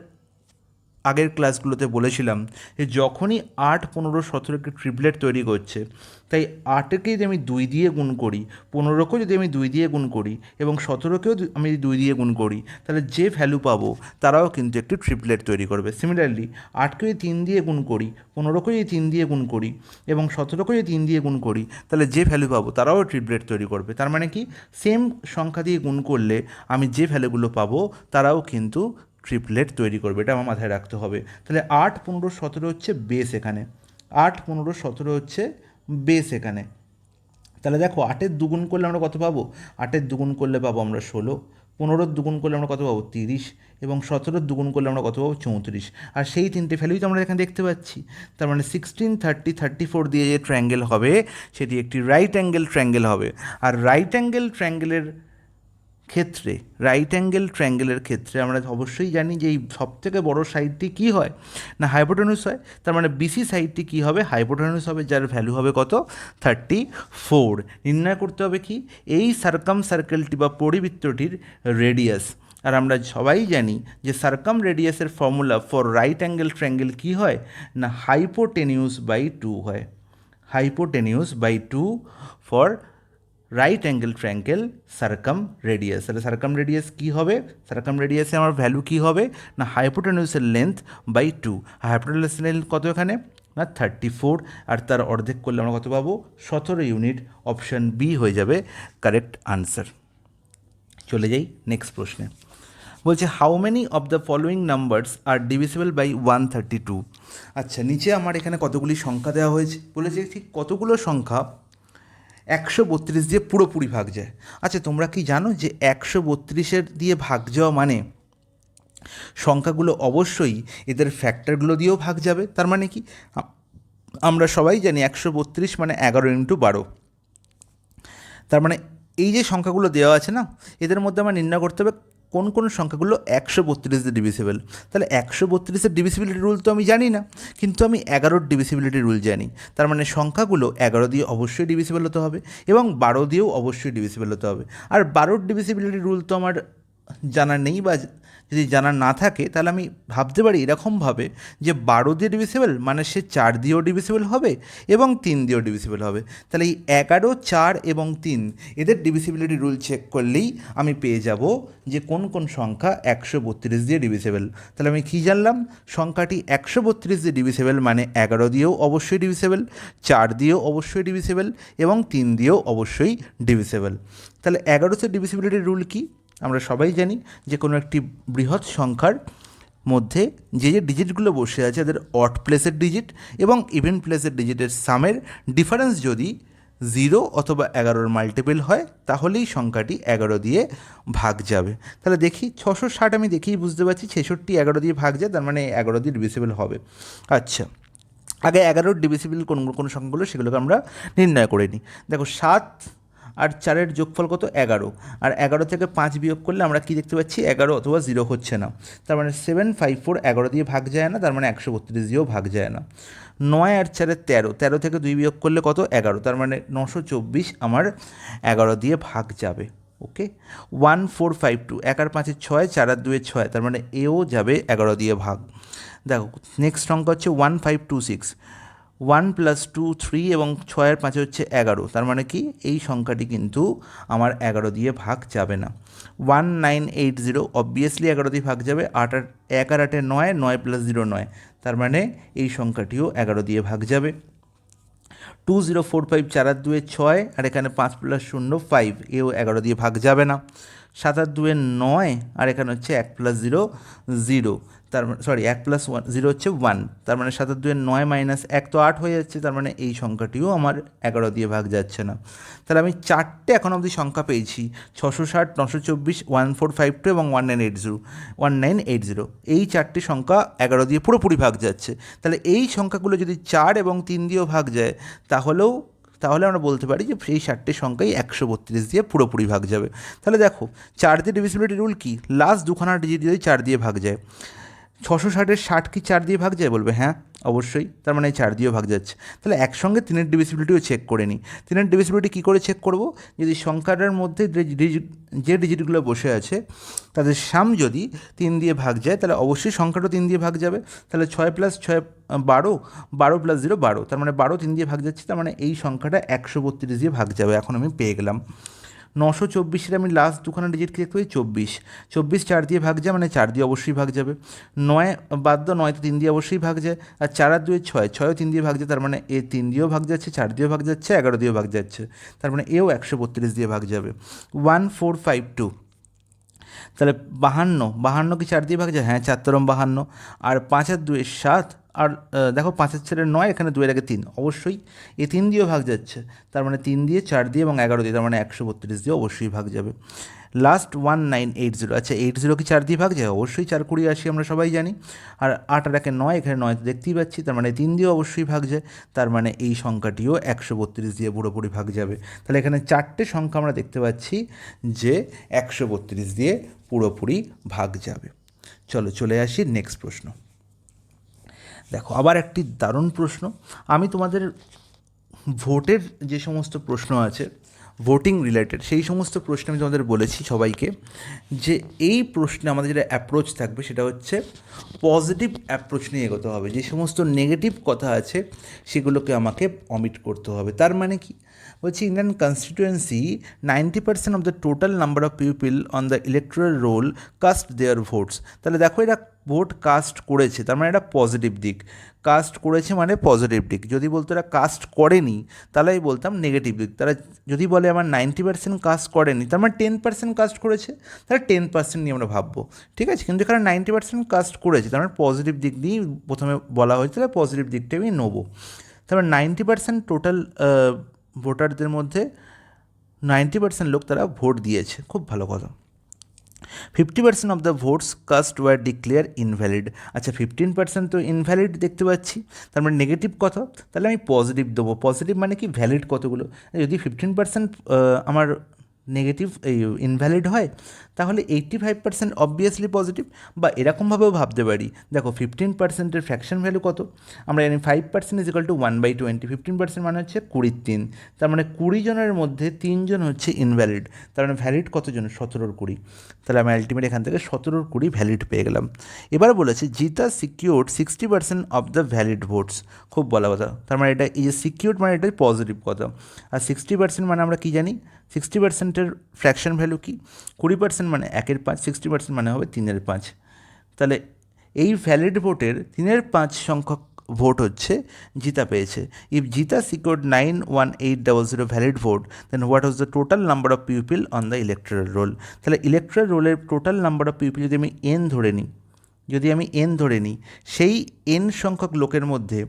আগের ক্লাসগুলোতে বলেছিলাম যে যখনই 8, 15, 17কে ট্রিপলেট তৈরি করছে, তাই 8কে যদি আমি 2 দিয়ে গুণ করি, 15কেও যদি আমি 2 দিয়ে গুণ করি এবং 17কেও আমি যদি 2 দিয়ে গুণ করি, তাহলে যে ভ্যালু পাবো তারাও কিন্তু একটি ট্রিপলেট তৈরি করবে। সিমিলারলি 8কে যদি 3 দিয়ে গুণ করি, 15কেও যদি 3 দিয়ে গুণ করি এবং 17কেও যদি 3 দিয়ে গুণ করি, তাহলে যে ভ্যালু পাবো তারাও ট্রিপলেট তৈরি করবে। তার মানে কি? সেম সংখ্যা দিয়ে গুণ করলে আমি যে ভ্যালুগুলো পাবো তারাও কিন্তু ট্রিপলেট তৈরি করবে। এটা আমার মাথায় রাখতে হবে। তাহলে 8, 15, 17 হচ্ছে বেস এখানে, 8, 15, 17 হচ্ছে বেস এখানে। তাহলে দেখো 8-এর দুগুণ করলে আমরা কত পাবো? 8-এর দুগুণ করলে পাবো আমরা 16, 15-এর দুগুণ করলে আমরা কত পাবো? 30 এবং 17-এর দুগুণ করলে আমরা কত পাবো? 34। আর সেই তিনটে ভ্যালুই তো আমরা এখানে দেখতে পাচ্ছি। তার মানে 16, 30, 34 দিয়ে যে ট্রায়াঙ্গেল হবে সেটি একটি রাইট অ্যাঙ্গেল ট্রায়াঙ্গেল হবে। আর রাইট অ্যাঙ্গেল ট্রায়াঙ্গেলের ক্ষেত্রে আমরা অবশ্যই জানি যে এই সবথেকে বড় সাইডটি কী হয় না হাইপোটেনুস হয়। তার মানে বিসি সাইডটি কী হবে? হাইপোটেনুস হবে, যার ভ্যালু হবে কত? 34। নির্ণয় করতে হবে কি? এই সার্কেলটি বা পরিবৃত্তটির রেডিয়াস। আর আমরা সবাই জানি যে সার্কাম রেডিয়াসের formula for right angle triangle কী হয় না হাইপোটেনিউস/2 হয়। Hypotenuse for right angle triangle circum radius. তাহলে সার্কাম রেডিয়াস কী হবে? সার্কাম রেডিয়াসে আমার ভ্যালু কী হবে না হাইপোটেনিউসের লেন্থ/2। হাইপোটেনিউসের লেন্থ কত এখানে না 34, আর তার অর্ধেক করলে আমরা কত পাবো? 17 ইউনিট। অপশান বি হয়ে যাবে কারেক্ট আনসার। চলে যাই নেক্সট প্রশ্নে। বলছে how many of the following numbers are divisible by 132? আচ্ছা, নিচে আমার এখানে কতগুলি সংখ্যা দেওয়া হয়েছে, বলেছে ঠিক কতগুলো সংখ্যা 132 দিয়ে পুরোপুরি ভাগ যায়। আচ্ছা, তোমরা কি জানো যে 132 দিয়ে ভাগ যাওয়া মানে সংখ্যাগুলো অবশ্যই এদের ফ্যাক্টরগুলো দিয়েও ভাগ যাবে। তার মানে কি? আমরা সবাই জানি 132 মানে 11x12। তার মানে এই যে সংখ্যাগুলো দেওয়া আছে না, এদের মধ্যে আমার নির্ণয় করতে হবে কোন কোন সংখ্যাগুলো 132 দিয়ে ডিভিজিবল। তাহলে 132-এর ডিভিজিবিলিটি রুল তো আমি জানি না, কিন্তু আমি 11-র ডিভিজিবিলিটি রুল জানি। তার মানে সংখ্যাগুলো 11 দিয়ে অবশ্যই ডিভিজিবল হতে হবে এবং 12 দিয়েও অবশ্যই ডিভিজিবল হতে হবে। আর 12-র ডিভিজিবিলিটি রুল তো আমার জানা নেই বা যদি জানা না থাকে তাহলে আমি ভাবতে পারি এরকমভাবে যে 12 দিয়ে ডিভিসিবল মানে সে 4 দিয়েও ডিভিসিবল হবে এবং 3 দিয়েও ডিভিসিবল হবে। তাহলে এই 11, 4 এবং 3 এদের ডিভিসিবিলিটি রুল চেক করলেই আমি পেয়ে যাব যে কোন কোন সংখ্যা 132 দিয়ে ডিভিসিবল। তাহলে আমি কী জানলাম, সংখ্যাটি 132 দিয়ে ডিভিসিবল মানে 11 দিয়েও অবশ্যই ডিভিসিবল, 4 দিয়েও অবশ্যই ডিভিসিবল এবং 3 দিয়েও অবশ্যই ডিভিসিবল। তাহলে 11তে ডিভিসিবিলিটির রুল কি আমরা সবাই জানি, যে কোনো একটি বৃহৎ সংখ্যার মধ্যে যে যে ডিজিটগুলো বসে আছে তাদের অড প্লেসের ডিজিট এবং ইভেন প্লেসের ডিজিটের সামের ডিফারেন্স যদি 0 অথবা 11-র মাল্টিপল হয় তাহলেই সংখ্যাটি 11 দিয়ে ভাগ যাবে। তাহলে দেখি 660 আমি দেখেই বুঝতে পারছি 66 11 দিয়ে ভাগ যায়, তার মানে 11 দিয়ে ডিভিসিবল হবে। আচ্ছা, আগে 11-র ডিভিসিবল কোন কোন সংখ্যাগুলো সেগুলোকে আমরা নির্ণয় করে নিই। দেখো 7 আর 4-এর যোগফল কত, 11, আর 11 থেকে 5 বিয়োগ করলে আমরা কি দেখতে পাচ্ছি, 11 অথবা 0 হচ্ছে না, তার মানে 754 11 দিয়ে ভাগ যায় না, তার মানে 132 দিয়েও ভাগ যায় না। 9 আর 4-এর 13, 13 থেকে 2 বিয়োগ করলে কত, 11, তার মানে 924 আমার 11 দিয়ে ভাগ যাবে। ওকে, 1452 1 আর 5-এর 6, 4 আর 2-এর 6, তার মানে এও যাবে 11 দিয়ে ভাগ। দেখো নেক্সট সংখ্যা হচ্ছে 1526, 1 + 2 3 এবং 6 আর 5 হচ্ছে 11, তার মানে কি এই সংখ্যাটি কিন্তু আমার 11 দিয়ে ভাগ যাবে না। 1980 অবভিয়াসলি 11 দিয়ে ভাগ যাবে, 8 আর 1 আর 8-এ 9, 9 + 0 9, তার মানে এই সংখ্যাটিও 11 দিয়ে ভাগ যাবে। 2045 4 আর 2-এ 6 আর এখানে 5 + 0 5, এও 11 দিয়ে ভাগ যাবে না। 7 আর 2-এ 9 আর এখানে হচ্ছে 1 + 0 0, তার মানে 1 + 1 0 হচ্ছে 1, তার মানে 7 আর 2-এ 9 - 1 তো 8 হয়ে যাচ্ছে, তার মানে এই সংখ্যাটিও আমার 11 দিয়ে ভাগ যাচ্ছে না। তাহলে আমি 4টে এখন অবধি সংখ্যা পেয়েছি, 660, 924, 1452 এবং 1980। এই 4টি সংখ্যা 11 দিয়ে পুরোপুরি ভাগ যাচ্ছে। তাহলে এই সংখ্যাগুলো যদি 4 এবং 3 দিয়েও ভাগ যায় তাহলে আমরা বলতে পারি যে এই 4টি সংখ্যাই 132 দিয়ে পুরোপুরি ভাগ যাবে। তাহলে দেখো 4 দিয়ে ডিভিসিবিলিটি রুল কি, লাস্ট দুখানা ডিজিট যদি 4 দিয়ে ভাগ যায়। 660-এর 60 কি 4 দিয়ে ভাগ যায়, বলবে হ্যাঁ অবশ্যই, তার মানে এই 4 দিয়েও ভাগ যাচ্ছে। তাহলে একসঙ্গে 3-এর ডিভিসিবিলিটিও চেক করে নিই। 3-এর ডিভিসিবিলিটি কী করে চেক করব, যদি সংখ্যাটার মধ্যে যে ডিজিটগুলো বসে আছে তাদের সাম যদি 3 দিয়ে ভাগ যায় তাহলে অবশ্যই সংখ্যাটা 3 দিয়ে ভাগ যাবে। তাহলে 6 + 6 12, 12 + 0 12, তার মানে 12 3 দিয়ে ভাগ যাচ্ছে, তার মানে এই সংখ্যাটা 132 দিয়ে ভাগ যাবে। এখন আমি পেয়ে গেলাম। 924-এর আমি লাস্ট দুখানা ডিজিট কি দেখতে পাই, 24, 24 4 দিয়ে ভাগ যায় মানে 4 দিয়ে অবশ্যই ভাগ যাবে। 9 বাদ দাও, 9 তো 3 দিয়ে অবশ্যই ভাগ যায়, আর 4 আর 2-এ 6, 6ও 3 দিয়ে ভাগ যায়, তার মানে এ 3 দিয়েও ভাগ যাচ্ছে, 4 দিয়েও ভাগ যাচ্ছে, 11 দিয়েও ভাগ যাচ্ছে, তার মানে এও 132 দিয়ে ভাগ যাবে। 1452, তাহলে 52 কি 4 দিয়ে ভাগ যায়, হ্যাঁ 4 তেরম 52, আর 5 আর 2-এ 7, আর দেখো 5 আর 4-এ 9, এখানে 2-এর আগে 3, অবশ্যই এই 3 দিয়েও ভাগ যাচ্ছে, তার মানে 3 দিয়ে 4 দিয়ে এবং 11 দিয়ে, তার মানে 132 দিয়ে অবশ্যই ভাগ যাবে। লাস্ট 1980, আচ্ছা 80 কি 4 দিয়ে ভাগ যায়, অবশ্যই 4 20 80 আমরা সবাই জানি, আর 8 আর 1-এ 9, এখানে 9 তো দেখতেই পাচ্ছি, তার মানে 3 দিয়ে অবশ্যই ভাগ যায়, তার মানে এই সংখ্যাটিও 132 দিয়ে পুরোপুরি ভাগ যাবে। তাহলে এখানে 4টে সংখ্যা আমরা দেখতে পাচ্ছি যে 132 দিয়ে পুরোপুরি ভাগ যাবে। চলে আসি নেক্সট প্রশ্ন। দেখো আবার একটি দারুণ প্রশ্ন, আমি তোমাদের ভোটের যে সমস্ত প্রশ্ন আছে ভোটিং রিলেটেড সেই সমস্ত প্রশ্ন আমি তোমাদের বলেছি সবাইকে যে এই প্রশ্নে আমাদের যেটা অ্যাপ্রোচ থাকবে সেটা হচ্ছে পজিটিভ অ্যাপ্রোচ নিয়ে এগোতে হবে, যে সমস্ত নেগেটিভ কথা আছে সেগুলোকে আমাকে অমিট করতে হবে। তার মানে কি বলছি, Indian constituency 90% of the total number of people on the electoral role caste there votes. তাহলে দেখো এরা ভোট কাস্ট করেছে, তার মানে এটা পজিটিভ দিক, কাস্ট করেছে মানে পজিটিভ দিক। যদি বলতো এরা কাস্ট করেনি তাহলে আমি বলতাম নেগেটিভ দিক। তারা যদি বলে আমার 90% কাস্ট করেনি, তার মানে 10% কাস্ট করেছে, তাহলে 10% নিয়ে আমরা ভাববো, ঠিক আছে। কিন্তু এখানে 90% কাস্ট করেছে, তার মানে পজিটিভ দিক দিয়েই প্রথমে বলা হয়েছে, তাহলে পজিটিভ দিকটা আমি নেবো। তারপর 90% টোটাল ভোটারদের মধ্যে 90% লোক তারা ভোট দিয়েছে, খুব ভালো কথা। 50% of the votes cast were declare invalid. আচ্ছা 15% তো ইনভ্যালিড দেখতে পাচ্ছি, তার মানে নেগেটিভ কথা, তাহলে আমি পজিটিভ দেবো। পজিটিভ মানে কি, ভ্যালিড কতগুলো, যদি 15% আমার নেগেটিভ ইনভ্যালিড হয়, তাহলে 85% অবভিয়াসলি পজিটিভ। বা এরকমভাবেও ভাবতে পারি, দেখো 15%-এর ফ্র্যাকশন ভ্যালু কত, আমরা জানি 5% ইজ ইকাল টু 1/20, 15% মানে হচ্ছে 20/3, তার মানে 20 জনের মধ্যে 3 জন হচ্ছে ইনভ্যালিড, তার মানে ভ্যালিড কতজন, 17/20, তাহলে আমি আলটিমেট এখান থেকে 17/20 ভ্যালিড পেয়ে গেলাম। এবার বলেছে Jita secured 60% of the valid votes, খুব বলা কথা, তার মানে এটা এই যে সিকিউরড মানে এটাই পজিটিভ কথা, আর 60% মানে আমরা কী জানি, 60%-এর ফ্র্যাকশন ভ্যালু কি, 20% মানে 1/5, 60% মানে হবে 3/5, তাহলে এই ভ্যালিড ভোটের 3/5 সংখ্যক ভোট হচ্ছে জিতা পেয়েছে। If Jita secured 91800 valid vote, then what was the total number of people on the electoral roll. তাহলে ইলেকট্রাল রোলের টোটাল নাম্বার অফ পিপল যদি আমি এন ধরে নিই, সেই এন সংখ্যক লোকের মধ্যে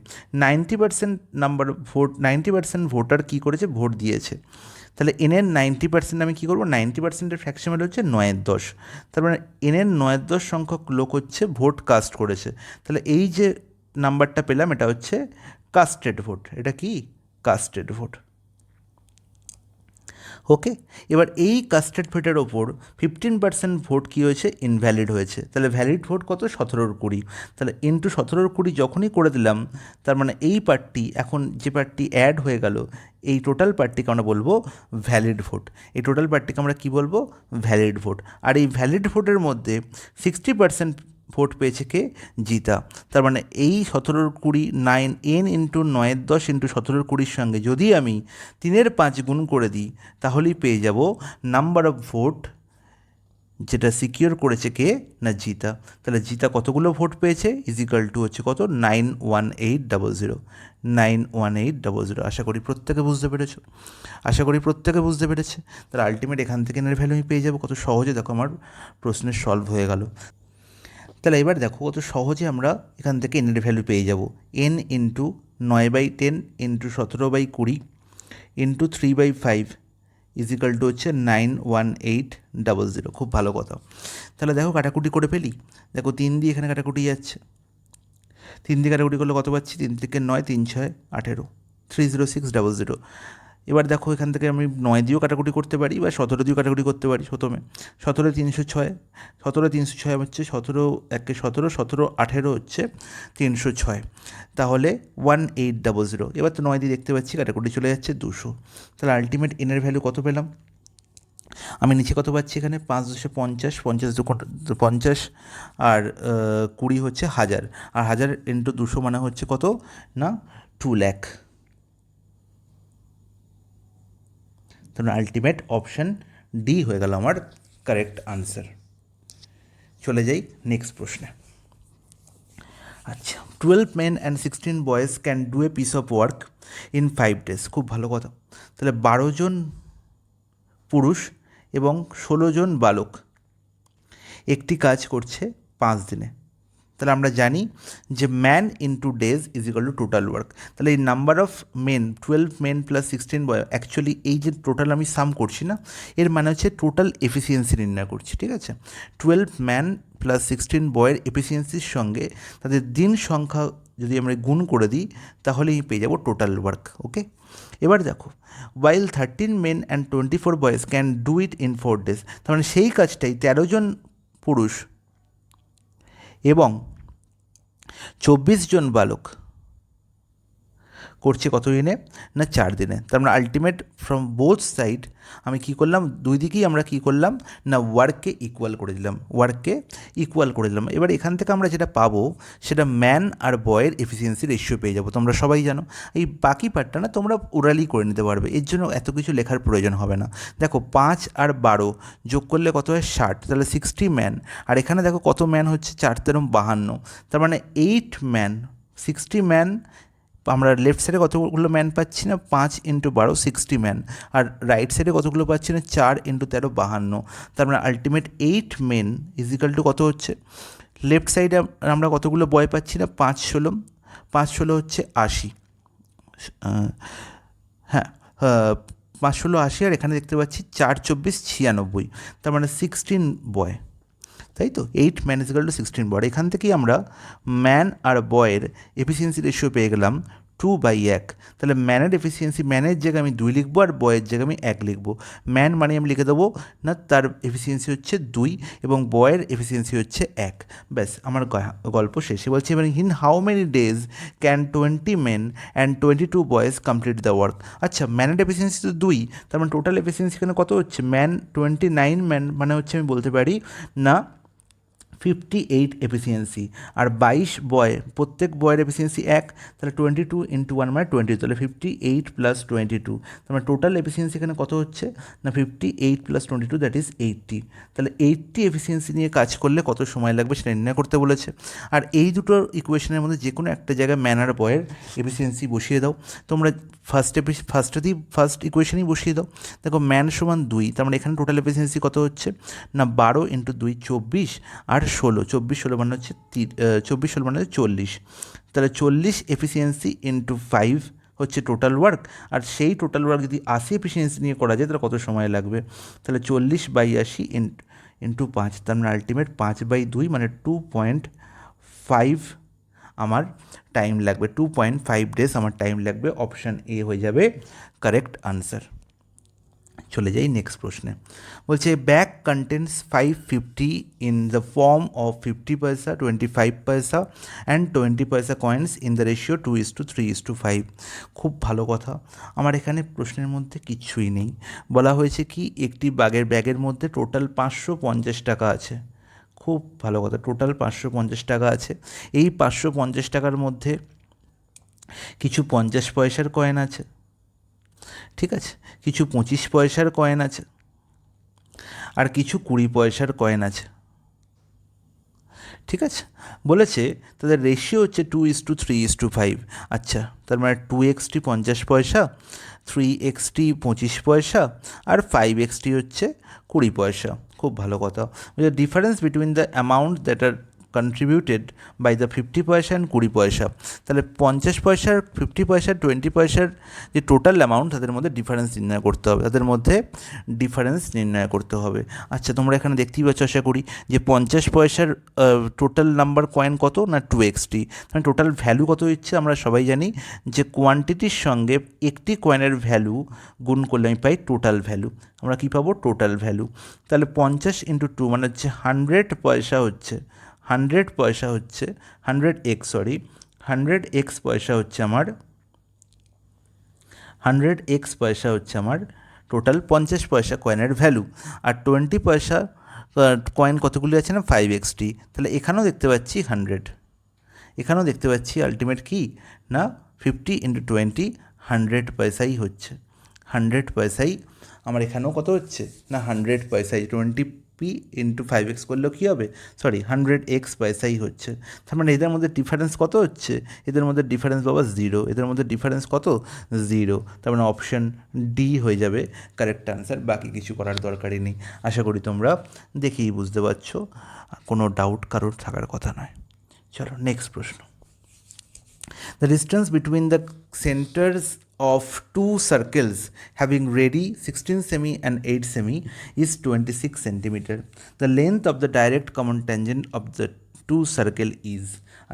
90% নাম্বার ভোট, 90% ভোটার কী করেছে, ভোট দিয়েছে, তাহলে এনের 90% আমি কী করবো, 90%-এর ফ্র্যাকশন ভ্যালু হচ্ছে 9/10, তার মানে এনের 9/10 সংখ্যক লোক হচ্ছে ভোট কাস্ট করেছে, তাহলে এই যে নাম্বারটা পেলাম এটা হচ্ছে কাস্টেড ভোট, এটা কি কাস্টেড ভোট। ওকে, এবার এই কাস্টেড ভোটের ওপর 15% ভোট কী হয়েছে, ইনভ্যালিড হয়েছে, তাহলে ভ্যালিড ভোট কত, 17/20, তাহলে ইন্টু 17/20 যখনই করে দিলাম, তার মানে এই পার্টটি, এখন যে পার্টটি অ্যাড হয়ে গেল, এই টোটাল পার্টটিকে আমরা বলবো ভ্যালিড ভোট, এই টোটাল পার্টটিকে আমরা কী বলবো, ভ্যালিড ভোট। আর এই ভ্যালিড ভোটের মধ্যে 60% ভোট পেয়েছে কে, জিতা, তার মানে এই 17/20 9 ইন্টু 9/10 ইন্টু 17/20 সঙ্গে যদি আমি 3/5 গুণ করে দিই, তাহলেই পেয়ে যাব নাম্বার অফ ভোট যেটা সিকিউর করেছে কে, না জিতা। তাহলে জিতা কতগুলো ভোট পেয়েছে, ইজিক্যাল টু হচ্ছে কত, 91800, 91800। আশা করি প্রত্যেকে বুঝতে পেরেছে, তাহলে আলটিমেট এখান থেকে এর ভ্যালু আমি পেয়ে যাবো কত সহজে, দেখো আমার প্রশ্নের সলভ হয়ে গেল। তাহলে এবার দেখো কত সহজে আমরা এখান থেকে এনের ভ্যালু পেয়ে যাব, n into 9/10 into 17/20 into 3/5 is equal to হচ্ছে 91800, খুব ভালো কথা। তাহলে দেখো কাটাকুটি করে ফেলি, দেখো 3 দিয়ে এখানে কাটাকুটি যাচ্ছে, 3 দিয়ে কাটাকুটি করলে কত পাচ্ছি, 3 থেকে 9, 3 6 18, 30600। এবার দেখো এখান থেকে আমি 9 দিয়েও কাটাকুটি করতে পারি বা 17 দিয়েও কাটাকুটি করতে পারি, প্রথমে 17 306, 17 306 হচ্ছে 17 1 17, 17 18 হচ্ছে 306, তাহলে 1800। এবার তো 9 দিয়ে দেখতে পাচ্ছি কাটাকুটি চলে যাচ্ছে 200, তাহলে আলটিমেট এনের ভ্যালু কত পেলাম, আমি নিচে কত পাচ্ছি, এখানে 5 10 50, 50 50, আর 20 হচ্ছে 1000, আর 1000 ইন্টু 200 মানে হচ্ছে কত না, 2 লাখ। তাহলে আলটিমেট অপশান ডি হয়ে গেল আমার কারেক্ট আনসার। চলে যাই নেক্সট প্রশ্নে। আচ্ছা, 12 men and 16 boys can do a piece of work in 5 days, খুব ভালো কথা। তাহলে 12 জন পুরুষ এবং 16 জন বালক একটি কাজ করছে 5 দিনে, তাহলে আমরা জানি যে man into days is equal to total work, তাহলে এই number of men 12 men plus 16 boy, actually এই যে টোটাল আমি সাম করছি না, এর মানে হচ্ছে টোটাল এফিসিয়েন্সি নির্ণয় করছি, ঠিক আছে। 12 ম্যান প্লাস 16 বয়ের এফিসিয়েন্সির সঙ্গে তাদের দিন সংখ্যা যদি আমরা গুণ করে দিই, তাহলেই পেয়ে যাব টোটাল ওয়ার্ক। ওকে, এবার দেখো ওয়াইল 13 men and 24 boys can do it in 4 days, তার মানে সেই কাজটাই 13 জন পুরুষ এবং 24 জন বালক করছে কত দিনে, না 4 দিনে। তার মানে আলটিমেট ফ্রম বোথ সাইড আমি কী করলাম, দুই দিকেই আমরা কী করলাম না ওয়ার্ককে ইকুয়াল করে দিলাম। এবার এখান থেকে আমরা যেটা পাবো সেটা ম্যান আর বয়ের এফিসিয়েন্সি রেশিও পেয়ে যাবো, তোমরা সবাই জানো। এই বাকি পার্টটা না তোমরা ওরালি করে নিতে পারবে, এর জন্য এত কিছু লেখার প্রয়োজন হবে না। দেখো 5 আর 12 যোগ করলে কত হয় 60, তাহলে 60 ম্যান, আর এখানে দেখো কত ম্যান হচ্ছে 4 13 52, তার মানে 8 ম্যান, 60 ম্যান। আমরা লেফট সাইডে কতগুলো ম্যান পাচ্ছি না, 5 ইন্টু 12 60 ম্যান, আর রাইট সাইডে কতগুলো পাচ্ছি না, 4 ইন্টু 13 52, তার মানে আলটিমেট 8 মেন ইজিক্যাল টু কত হচ্ছে, লেফট সাইডে আমরা কতগুলো বয় পাচ্ছি না, 5 16, 5 16 হচ্ছে 80, হ্যাঁ 5 16 80, আর এখানে দেখতে পাচ্ছি 4 24 96, তার মানে 16 বয়, তাই তো 8 ম্যান ইজিক্যাল টু 16 বয়। এখান থেকেই আমরা ম্যান আর বয়ের এফিসিয়েন্সি রেশিও পেয়ে গেলাম 2/1, তাহলে ম্যানের এফিসিয়েন্সি, ম্যানের জায়গায় আমি 2 লিখবো আর বয়ের জায়গায় আমি 1 লিখবো। ম্যান মানে আমি লিখে দেবো না তার এফিসিয়েন্সি হচ্ছে 2 এবং বয়ের এফিসিয়েন্সি হচ্ছে 1। ব্যাস আমার গল্প শেষে। বলছি এবার in how many days can 20 men and 22 boys complete the work. আচ্ছা, ম্যানের এফিসিয়েন্সি তো 2, তার মানে টোটাল এফিসিয়েন্সি এখানে কত হচ্ছে? ম্যান 29, ম্যান মানে হচ্ছে আমি বলতে পারি না 58 এফিসিয়েন্সি, আর 22 বয়, প্রত্যেক বয়ের এফিসিয়েন্সি 1, তাহলে 22 × 1 মানে 20, তাহলে 58 + 22, তার মানে টোটাল এফিসিয়েন্সি এখানে কত হচ্ছে না 58 + 22 দ্যাট ইজ 80। তাহলে 80 এফিসিয়েন্সি নিয়ে কাজ করলে কত সময় লাগবে সেটা নির্ণয় করতে বলেছে। আর এই দুটো ইকুয়েশনের মধ্যে যে কোনো একটা জায়গায় ম্যান আর বয়ের এফিসিয়েন্সি বসিয়ে দাও। তোমরা ফার্স্ট ইকুয়েশনই বসিয়ে দাও। দেখো ম্যান সমান 2, তার মানে এখানে টোটাল এফিসিয়েন্সি কত হচ্ছে না 12 × 2 24, আর 16, 24 মানে হচ্ছে 24 মানে হচ্ছে 40, তাহলে 40 এফিসিয়েন্সি × 5 হচ্ছে টোটাল ওয়ার্ক। আর সেই টোটাল ওয়ার্ক যদি 80 এফিসিয়েন্সি নিয়ে করা যায় তাহলে কত সময় লাগবে? তাহলে 40/80 × 5, তার মানে আলটিমেট 5/2 মানে 2.5 আমার টাইম লাগবে, 2.5 ডেজ আমার টাইম লাগবে। অপশান এ হয়ে যাবে কারেক্ট আনসার। চলে যাই নেক্সট প্রশ্নে। বলছে bag contents 550 in the form of 50 পয়সা, 25 পয়সা অ্যান্ড 20 পয়সা কয়েন্স ইন দ্য রেশিও 2:3:5। খুব ভালো কথা। আমার এখানে প্রশ্নের মধ্যে কিচ্ছুই নেই। বলা হয়েছে কি একটি ব্যাগের মধ্যে টোটাল 550 টাকা আছে। খুব ভালো কথা, টোটাল 550 টাকা আছে। এই 550 টাকার মধ্যে কিছু 50 পয়সার কয়েন আছে, ঠিক আছে, কিছু 25 পয়সার কয়েন আছে, আর কিছু 20 পয়সার কয়েন আছে, ঠিক আছে। বলেছে তাদের রেশিও হচ্ছে 2:3:5। আচ্ছা, তার মানে 2x = 50 পয়সা, 3x = 25 পয়সা, আর 5x হচ্ছে 20 পয়সা। খুব ভালো কথা। Difference between the amount that are contributed by the 50 পয়সা অ্যান্ড 20 পয়সা। তাহলে 50 পয়সার, 50 পয়সার, 20 পয়সার যে টোটাল অ্যামাউন্ট তাদের মধ্যে ডিফারেন্স নির্ণয় করতে হবে, আচ্ছা, তোমরা এখানে দেখতেই পাচ্ছ আশা করি যে 50 পয়সার টোটাল নাম্বার কয়েন কত না 2x। মানে টোটাল ভ্যালু কত হচ্ছে আমরা সবাই জানি যে কোয়ান্টিটির সঙ্গে একটি কয়েনের ভ্যালু গুণ করলে আমি পাই টোটাল ভ্যালু। আমরা কী পাবো? Total value. তাহলে 50 × 2 মানে হচ্ছে 100 পয়সা হচ্ছে 100 পয়সা হচ্ছে 100x, 100x পয়সা হচ্ছে আমার 100x পয়সা হচ্ছে আমার টোটাল 50 পয়সা কয়েনের ভ্যালু। আর 20 পয়সা কয়েন কতগুলি আছে না 5x। তাহলে এখানেও দেখতে পাচ্ছি 100, এখানেও দেখতে পাচ্ছি আলটিমেট কি না 50 × 20 100 পয়সাই হচ্ছে, 100 পয়সাই আমার এখানেও কত হচ্ছে না 100 পয়সাই। 20p × 5x করলেও কী হবে? 100x পয়সাই হচ্ছে। তার মানে এদের মধ্যে ডিফারেন্স কত হচ্ছে? এদের মধ্যে ডিফারেন্স বাবা 0, এদের মধ্যে ডিফারেন্স কত? 0। তার মানে অপশান ডি হয়ে যাবে কারেক্ট আনসার। বাকি কিছু করার দরকারই নেই। আশা করি তোমরা দেখেই বুঝতে পারছো, কোনো ডাউট কারোর থাকার কথা নয়। চলো নেক্সট প্রশ্ন। The distance between the centers of two circles having radii 16 semi and 8 semi is 26 centimeter. The length of the direct common tangent of the two circle is.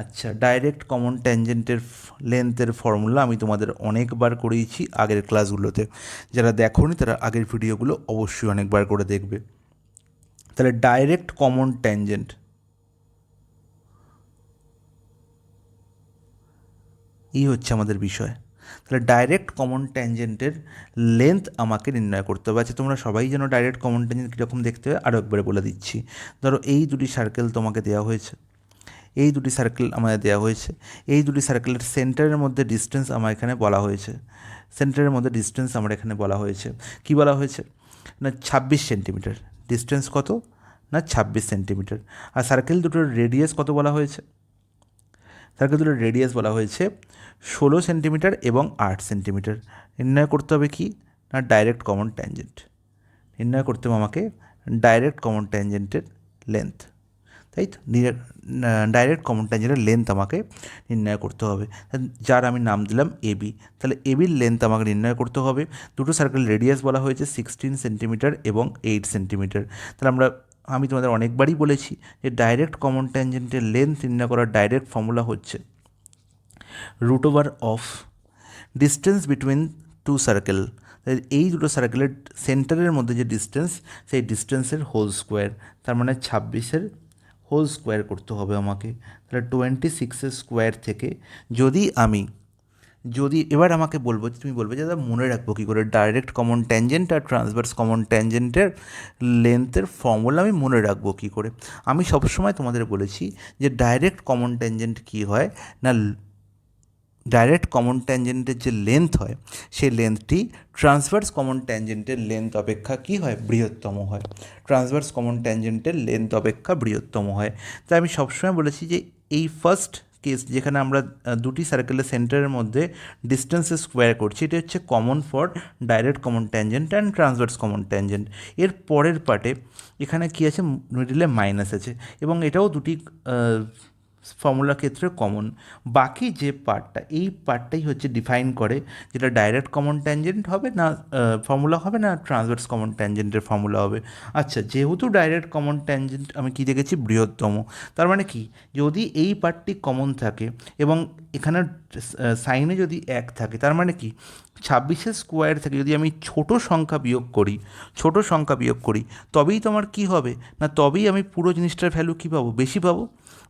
আচ্ছা, ডাইরেক্ট কমন ট্যানজেন্টের লেন্থের ফর্মুলা আমি তোমাদের অনেকবার করিয়েছি আগের ক্লাসগুলোতে। যারা দেখোনি তারা আগের ভিডিওগুলো অবশ্যই অনেকবার করে দেখবে। তাহলে ডাইরেক্ট কমন ট্যানজেন্ট এই হচ্ছে আমাদের বিষয়। তাহলে ডাইরেক্ট কমন ট্যানজেন্টের লেন্থ আমাকে নির্ণয় করতে হবে। আচ্ছা, তোমরা সবাই যেন ডাইরেক্ট কমন ট্যানজেন্ট কীরকম দেখতে হবে আরও একবারে বলে দিচ্ছি। ধরো এই দুটি সার্কেল তোমাকে দেওয়া হয়েছে, এই দুটি সার্কেল আমাদের দেওয়া হয়েছে, এই দুটি সার্কেলের সেন্টারের মধ্যে ডিস্টেন্স আমার এখানে বলা হয়েছে, সেন্টারের মধ্যে ডিস্টেন্স আমার এখানে বলা হয়েছে। কি বলা হয়েছে না 26 সেন্টিমিটার। ডিস্টেন্স কত না 26 সেন্টিমিটার। আর সার্কেল দুটোর রেডিয়াস কত বলা হয়েছে? সার্কেল দুটোর রেডিয়াস বলা হয়েছে 16 সেন্টিমিটার এবং 8 সেন্টিমিটার। নির্ণয় করতে হবে কি না ডাইরেক্ট কমন ট্যানজেন্ট। নির্ণয় করতে হবে আমাকে ডাইরেক্ট কমন ট্যানজেন্টের লেন্থ, তাই তো? ডাইরেক্ট কমন ট্যানজেন্টের লেন্থ আমাকে নির্ণয় করতে হবে, যার আমি নাম দিলাম এবি। তাহলে এবির লেন্থ আমাকে নির্ণয় করতে হবে। দুটো সার্কেল রেডিয়াস বলা হয়েছে 16 সেন্টিমিটার এবং 8 সেন্টিমিটার। তাহলে আমি তোমাদের অনেকবারই বলেছি যে ডাইরেক্ট কমন ট্যানজেন্টের লেন্থ নির্ণয় করার ডাইরেক্ট ফর্মুলা হচ্ছে √/, ডিস্টেন্স বিটুইন টু সার্কেল, এই দুটো সার্কেলের সেন্টারের মধ্যে যে ডিস্টেন্স, সেই ডিস্টেন্সের হোল স্কোয়ার, তার মানে 26-এর হোল স্কোয়ার করতে হবে আমাকে। তাহলে 26-এর স্কোয়ার থেকে যদি এবার আমাকে তুমি বলবে যে দাদা মনে রাখবো কী করে ডাইরেক্ট কমন ট্যানজেন্ট আর ট্রান্সভার্স কমন ট্যানজেন্টের লেন্থের ফর্মুলা আমি মনে রাখবো কী করে। আমি সবসময় তোমাদের বলেছি যে ডাইরেক্ট কমন ট্যানজেন্ট কী হয় না, ডাইরেক্ট কমন ট্যানজেন্টের যে লেন্থ হয় সেই লেন্থটি ট্রান্সভার্স কমন ট্যানজেন্টের লেন্থ অপেক্ষা কী হয়, বৃহত্তম হয়। ট্রান্সভার্স কমন ট্যানজেন্টের লেন্থ অপেক্ষা বৃহত্তম হয়। তাই আমি সবসময় বলেছি যে এই ফার্স্ট কেস যেখানে আমরা দুটি সার্কেলের সেন্টারের মধ্যে ডিস্টেন্সের স্কোয়ার করছি, এটা হচ্ছে common for direct common tangent and transverse common tangent. এর পরের পার্টে এখানে কী আছে, মিডিলে মাইনাস আছে, এবং এটাও দুটি ফর্মুলার ক্ষেত্রে কমন। বাকি যে পার্টটা, এই পার্টটাই হচ্ছে ডিফাইন করে যেটা ডাইরেক্ট কমন ট্যানজেন্ট হবে না ফর্মুলা হবে, না ট্রান্সভার্স কমন ট্যানজেন্টের ফর্মুলা হবে। আচ্ছা, যেহেতু ডাইরেক্ট কমন ট্যানজেন্ট আমি কী দেখেছি, বৃহত্তম, তার মানে কি, যদি এই পার্টটি কমন থাকে এবং এখানে সাইনে যদি 1 থাকে, তার মানে কি 26-এর স্কোয়ার থেকে যদি আমি ছোট সংখ্যা বিয়োগ করি, তবেই তোমার কি হবে না, তবেই আমি পুরো জিনিসটার ভ্যালু কী পাবো, বেশি পাবো,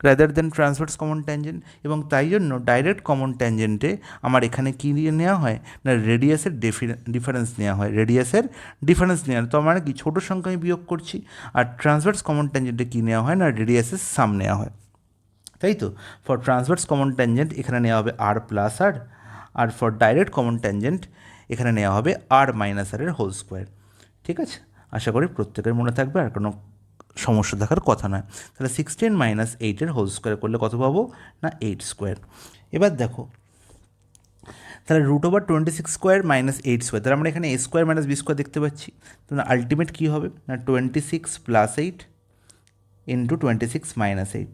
rather than transverse common tangent. এবং তাই জন্য ডাইরেক্ট কমন ট্যানজেন্টে আমার এখানে কী নিয়ে নেওয়া হয় না, রেডিয়াসের ডিফারেন্স নেওয়া হয়, তার মানে কি ছোটো সংখ্যা আমি বিয়োগ করছি। আর ট্রান্সভার্স কমন ট্যানজেন্টে কী নেওয়া হয় না, রেডিয়াসের সাম নেওয়া হয়, তাই তো। ফর ট্রান্সভার্স কমন ট্যানজেন্ট এখানে নেওয়া হবে r plus r, r for direct common tangent এখানে নেওয়া হবে আর মাইনাস আর এর হোল স্কোয়ার। ঠিক আছে, আশা করি প্রত্যেকের মনে থাকবে, আর কোনো সমস্যা দেখার কথা নয়। তাহলে 16 - 8-এর হোল স্কোয়ার করলে কত পাবো না, 8 স্কোয়ার। এবার দেখো, তাহলে √26² - 8 স্কোয়ার, তাহলে আমরা এখানে a square minus b square দেখতে পাচ্ছি। তাহলে আলটিমেট কী হবে না, 26 + 8 × 26 - 8।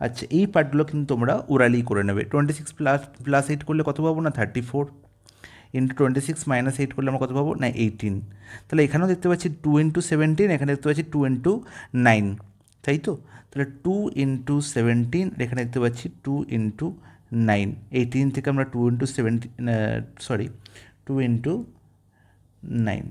আচ্ছা, এই পার্টগুলো কিন্তু তোমরা ওরালি করে নেবে। 26 + 8 করলে কত পাবো না, 34, × 26 - 8 করলে আমরা কত পাবো না, 18। তাহলে এখানেও দেখতে পাচ্ছি 2 × 17, এখানে দেখতে পাচ্ছি 2 × 9, তাই তো। তাহলে 2 × 17, এখানে দেখতে পাচ্ছি 2 × 9, 18 থেকে আমরা 2 × 17 2 × 9,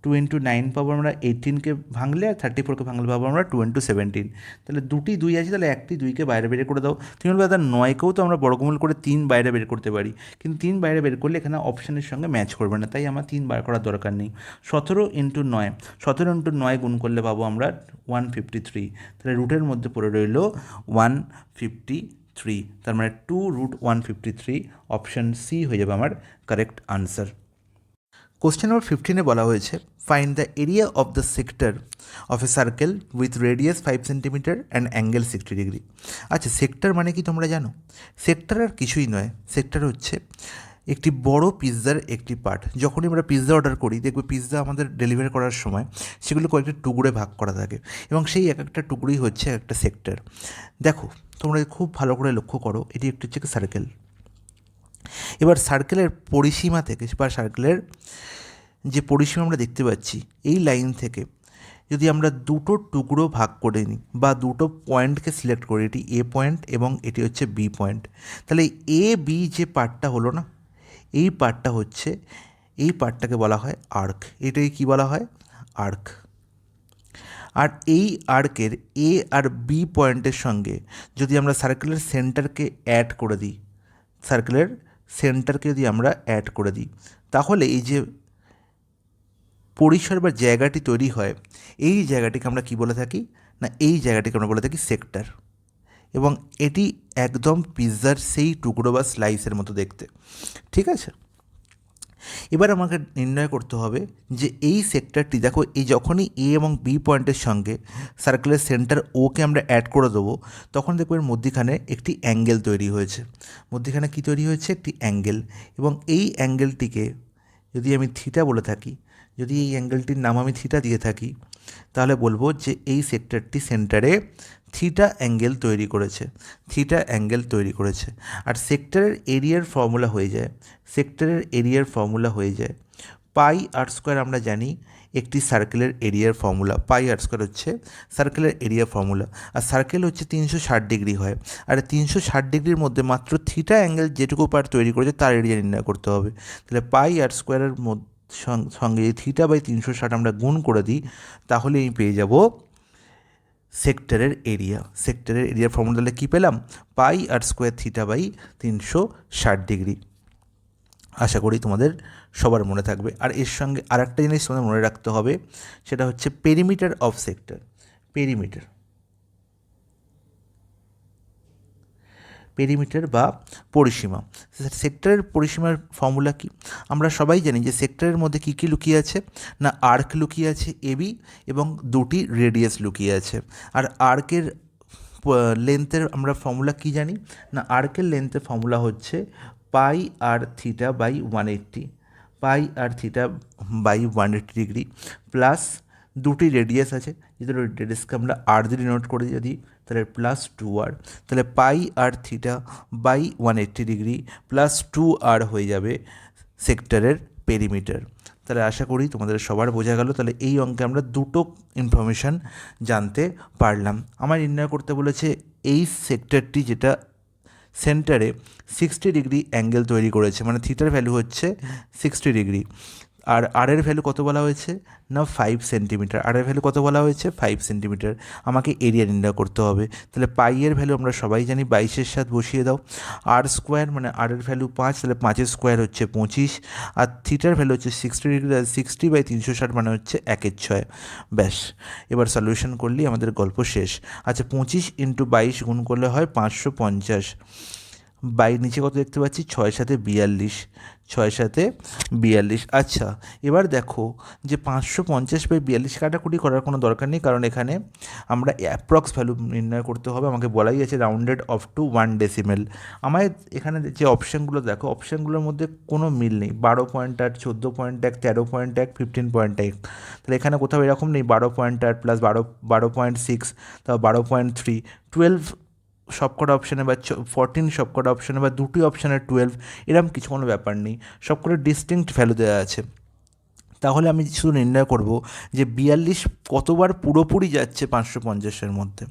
2 × 9 পাবো আমরা 18কে ভাঙলে, আর 34কে ভাঙলে পাবো আমরা 2 × 17। তাহলে দুটি 2 আছে, তাহলে একটি 2কে বাইরে বের করে দাও। তুমি বলবে দাদা 9কেও তো আমরা বর্গমূল করে 3 বাইরে বের করতে পারি, কিন্তু 3 বাইরে বের করলে এখানে অপশানের সঙ্গে ম্যাচ করবে না, তাই আমার 3 বার করার দরকার নেই। 17 × 9, 17 × 9 গুণ করলে পাবো আমরা 153। তাহলে রুটের মধ্যে পড়ে রইল 153, তার মানে 2√153, অপশান সি হয়ে যাবে আমার কারেক্ট আনসার। কোশ্চেন নম্বর 15-এ বলা হয়েছে, find the area of the sector of A circle with radius 5 centimetre and angle 60 degree. আচ্ছা, সেক্টর মানে কি তোমরা জানো? সেক্টর আর কিছুই নয়, সেক্টর হচ্ছে একটি বড় পিৎজার একটি পার্ট। যখনই আমরা পিৎজা অর্ডার করি, দেখবে পিৎজা আমাদের ডেলিভারি করার সময় সেগুলো কয়েকটা টুকরোয় ভাগ করা থাকে, এবং সেই এক একটা টুকরোই হচ্ছে একটা সেক্টর। দেখো, তোমরা খুব ভালো করে লক্ষ্য করো, এটি একটি হচ্ছে সার্কেল। এবার সার্কেলের পরিসীমা থেকে, বা সার্কেলের যে পরিসীমা আমরা দেখতে পাচ্ছি, এই লাইন থেকে যদি আমরা দুটো টুকরো ভাগ করে নিই বা দুটো পয়েন্টকে সিলেক্ট করি, এটি এ পয়েন্ট এবং এটি হচ্ছে বি পয়েন্ট, তাহলে এ বি যে পার্টটা হলো না, এই পার্টটা হচ্ছে, এই পার্টটাকে বলা হয় আর্ক। এটাকে কি বলা হয়, আর্ক। আর এই আর্কের এ আর বি পয়েন্টের সঙ্গে যদি আমরা সার্কেলের সেন্টারকে অ্যাড করে দিই, সার্কেলের সেন্টারকে যদি আমরা অ্যাড করে দিই, তাহলে এই যে পরিসর বা জায়গাটি তৈরি হয়, এই জায়গাটিকে আমরা কি বলে থাকি না, এই জায়গাটিকে আমরা বলে থাকি সেক্টর। এবং এটি একদম পিৎজার সেই টুকরো বা স্লাইসের মতো দেখতে। ঠিক আছে, এবার আমাকে নির্ণয় করতে হবে যে এই সেক্টরটি, দেখো, এই যখনই এ এবং বি পয়েন্টের সঙ্গে সার্কেলের সেন্টার ওকে আমরা অ্যাড করে দেবো, তখন দেখবো এর মধ্যিখানে একটি অ্যাঙ্গেল তৈরি হয়েছে। মধ্যিখানে কী তৈরি হয়েছে, একটি অ্যাঙ্গেল। এবং এই অ্যাঙ্গেলটিকে যদি আমি থিটা বলে থাকি, যদি এই অ্যাঙ্গেলটির নাম আমি থিটা দিয়ে থাকি, তাহলে বলবো যে এই সেক্টরটি সেন্টারে থিটা অ্যাঙ্গেল তৈরি করেছে, থিটা অ্যাঙ্গেল তৈরি করেছে। আর সেক্টরের এরিয়ার ফর্মুলা হয়ে যায়, সেক্টরের এরিয়ার ফর্মুলা হয়ে যায় পাই আর স্কোয়ার আমরা জানি একটি সার্কেলের এরিয়ার ফর্মুলা, পাই আর স্কোয়ার হচ্ছে সার্কেলের এরিয়া ফর্মুলা। আর সার্কেল হচ্ছে 360 ডিগ্রি হয়, আর 360 ডিগ্রির মধ্যে মাত্র থিটা অ্যাঙ্গেল যেটুকু পার্ট তৈরি করেছে তার এরিয়া নির্ণয় করতে হবে। তাহলে পাই আর স্কোয়ারের সঙ্গে থিটা বাই 360 আমরা গুণ করে দিই, তাহলে আমি পেয়ে যাব সেক্টরের এরিয়া। সেক্টরের এরিয়ার ফর্মুলা তাহলে কী পেলাম? পাই আর স্কোয়ার থিটা বাই 360 ডিগ্রি। আশা করি তোমাদের সবার মনে থাকবে। আর এর সঙ্গে আর একটা জিনিস তোমাদের মনে রাখতে হবে, সেটা হচ্ছে perimeter of sector. Perimeter perimeter বা পরিসীমা। সেক্টরের পরিসীমার ফর্মুলা কি? আমরা সবাই জানি যে সেক্টরের মধ্যে কী কী লুকিয়ে আছে, না আর্ক লুকিয়ে আছে এবি এবং দুটি রেডিয়াস লুকিয়ে আছে। আর আর্কের লেন্থের আমরা ফর্মুলা কি জানি, না আর্কের লেন্থের ফর্মুলা হচ্ছে pi r theta by 180, pi r theta by 180 degree, plus দুটি রেডিয়াস আছে, যদি রেডিয়াসকে আমরা আর দিয়ে ডিনোট করে যদি, তাহলে প্লাস 2r, তাহলে pi r theta by 180 degree plus 2r হয়ে যাবে সেক্টরের পেরিমিটার। তাহলে আশা করি তোমাদের সবার বোঝা গেল। তাহলে এই অঙ্কে আমরা দুটো ইনফরমেশান জানতে পারলাম। আমার নির্ণয় করতে বলেছে এই সেক্টরটি যেটা সেন্টারে 60 ডিগ্রি অ্যাঙ্গেল তৈরি করেছে, মানে থিটার ভ্যালু হচ্ছে 60 ডিগ্রি। আর আরের ভ্যালু কত বলা হয়েছে, না 5 সেন্টিমিটার। আরের ভ্যালু কত বলা হয়েছে, 5 সেন্টিমিটার। আমাকে এরিয়া নির্ণয় করতে হবে। তাহলে পাইয়ের ভ্যালু আমরা সবাই জানি, 22-এর সাথে বসিয়ে দাও। আর স্কোয়ার মানে আরের ভ্যালু 5, তাহলে 5-এর স্কোয়ার হচ্ছে 25। আর থিটার ভ্যালু হচ্ছে 60 ডিগ্রি, 60 বাই 360 মানে হচ্ছে 1/6। ব্যাস, এবার সলিউশন করলেই আমাদের গল্প শেষ। আচ্ছা, 25 × 22 গুণ করলে হয় 550। নিচে কত দেখতে পাচ্ছি, 6×7=42, 6×7=42। আচ্ছা, এবার দেখো যে 550/42 কাটাকুটি করার কোনো দরকার নেই, কারণ এখানে আমরা অ্যাপ্রক্স ভ্যালু নির্ণয় করতে হবে। আমাকে বলাই আছে রাউন্ডেড অফ টু 1 ডেসিমেল। আমার এখানে যে অপশানগুলো দেখো, অপশানগুলোর মধ্যে কোনো মিল নেই। 12.8, 14.1, 13.1, 15.1। তাহলে এখানে কোথাও এরকম নেই 12.8 প্লাস 12.6, তাও 12.3, 12 সবকটা অপশানে বা 14 সবকটা অপশানে বা দুটি অপশানে 12, এরকম কিছু কোনো ব্যাপার নেই। সবকটা ডিস্টিংক্ট ভ্যালু দেওয়া আছে। তাহলে আমি শুধু নির্ণয় করব যে 42 কতবার পুরোপুরি যাচ্ছে 550-এর মধ্যে,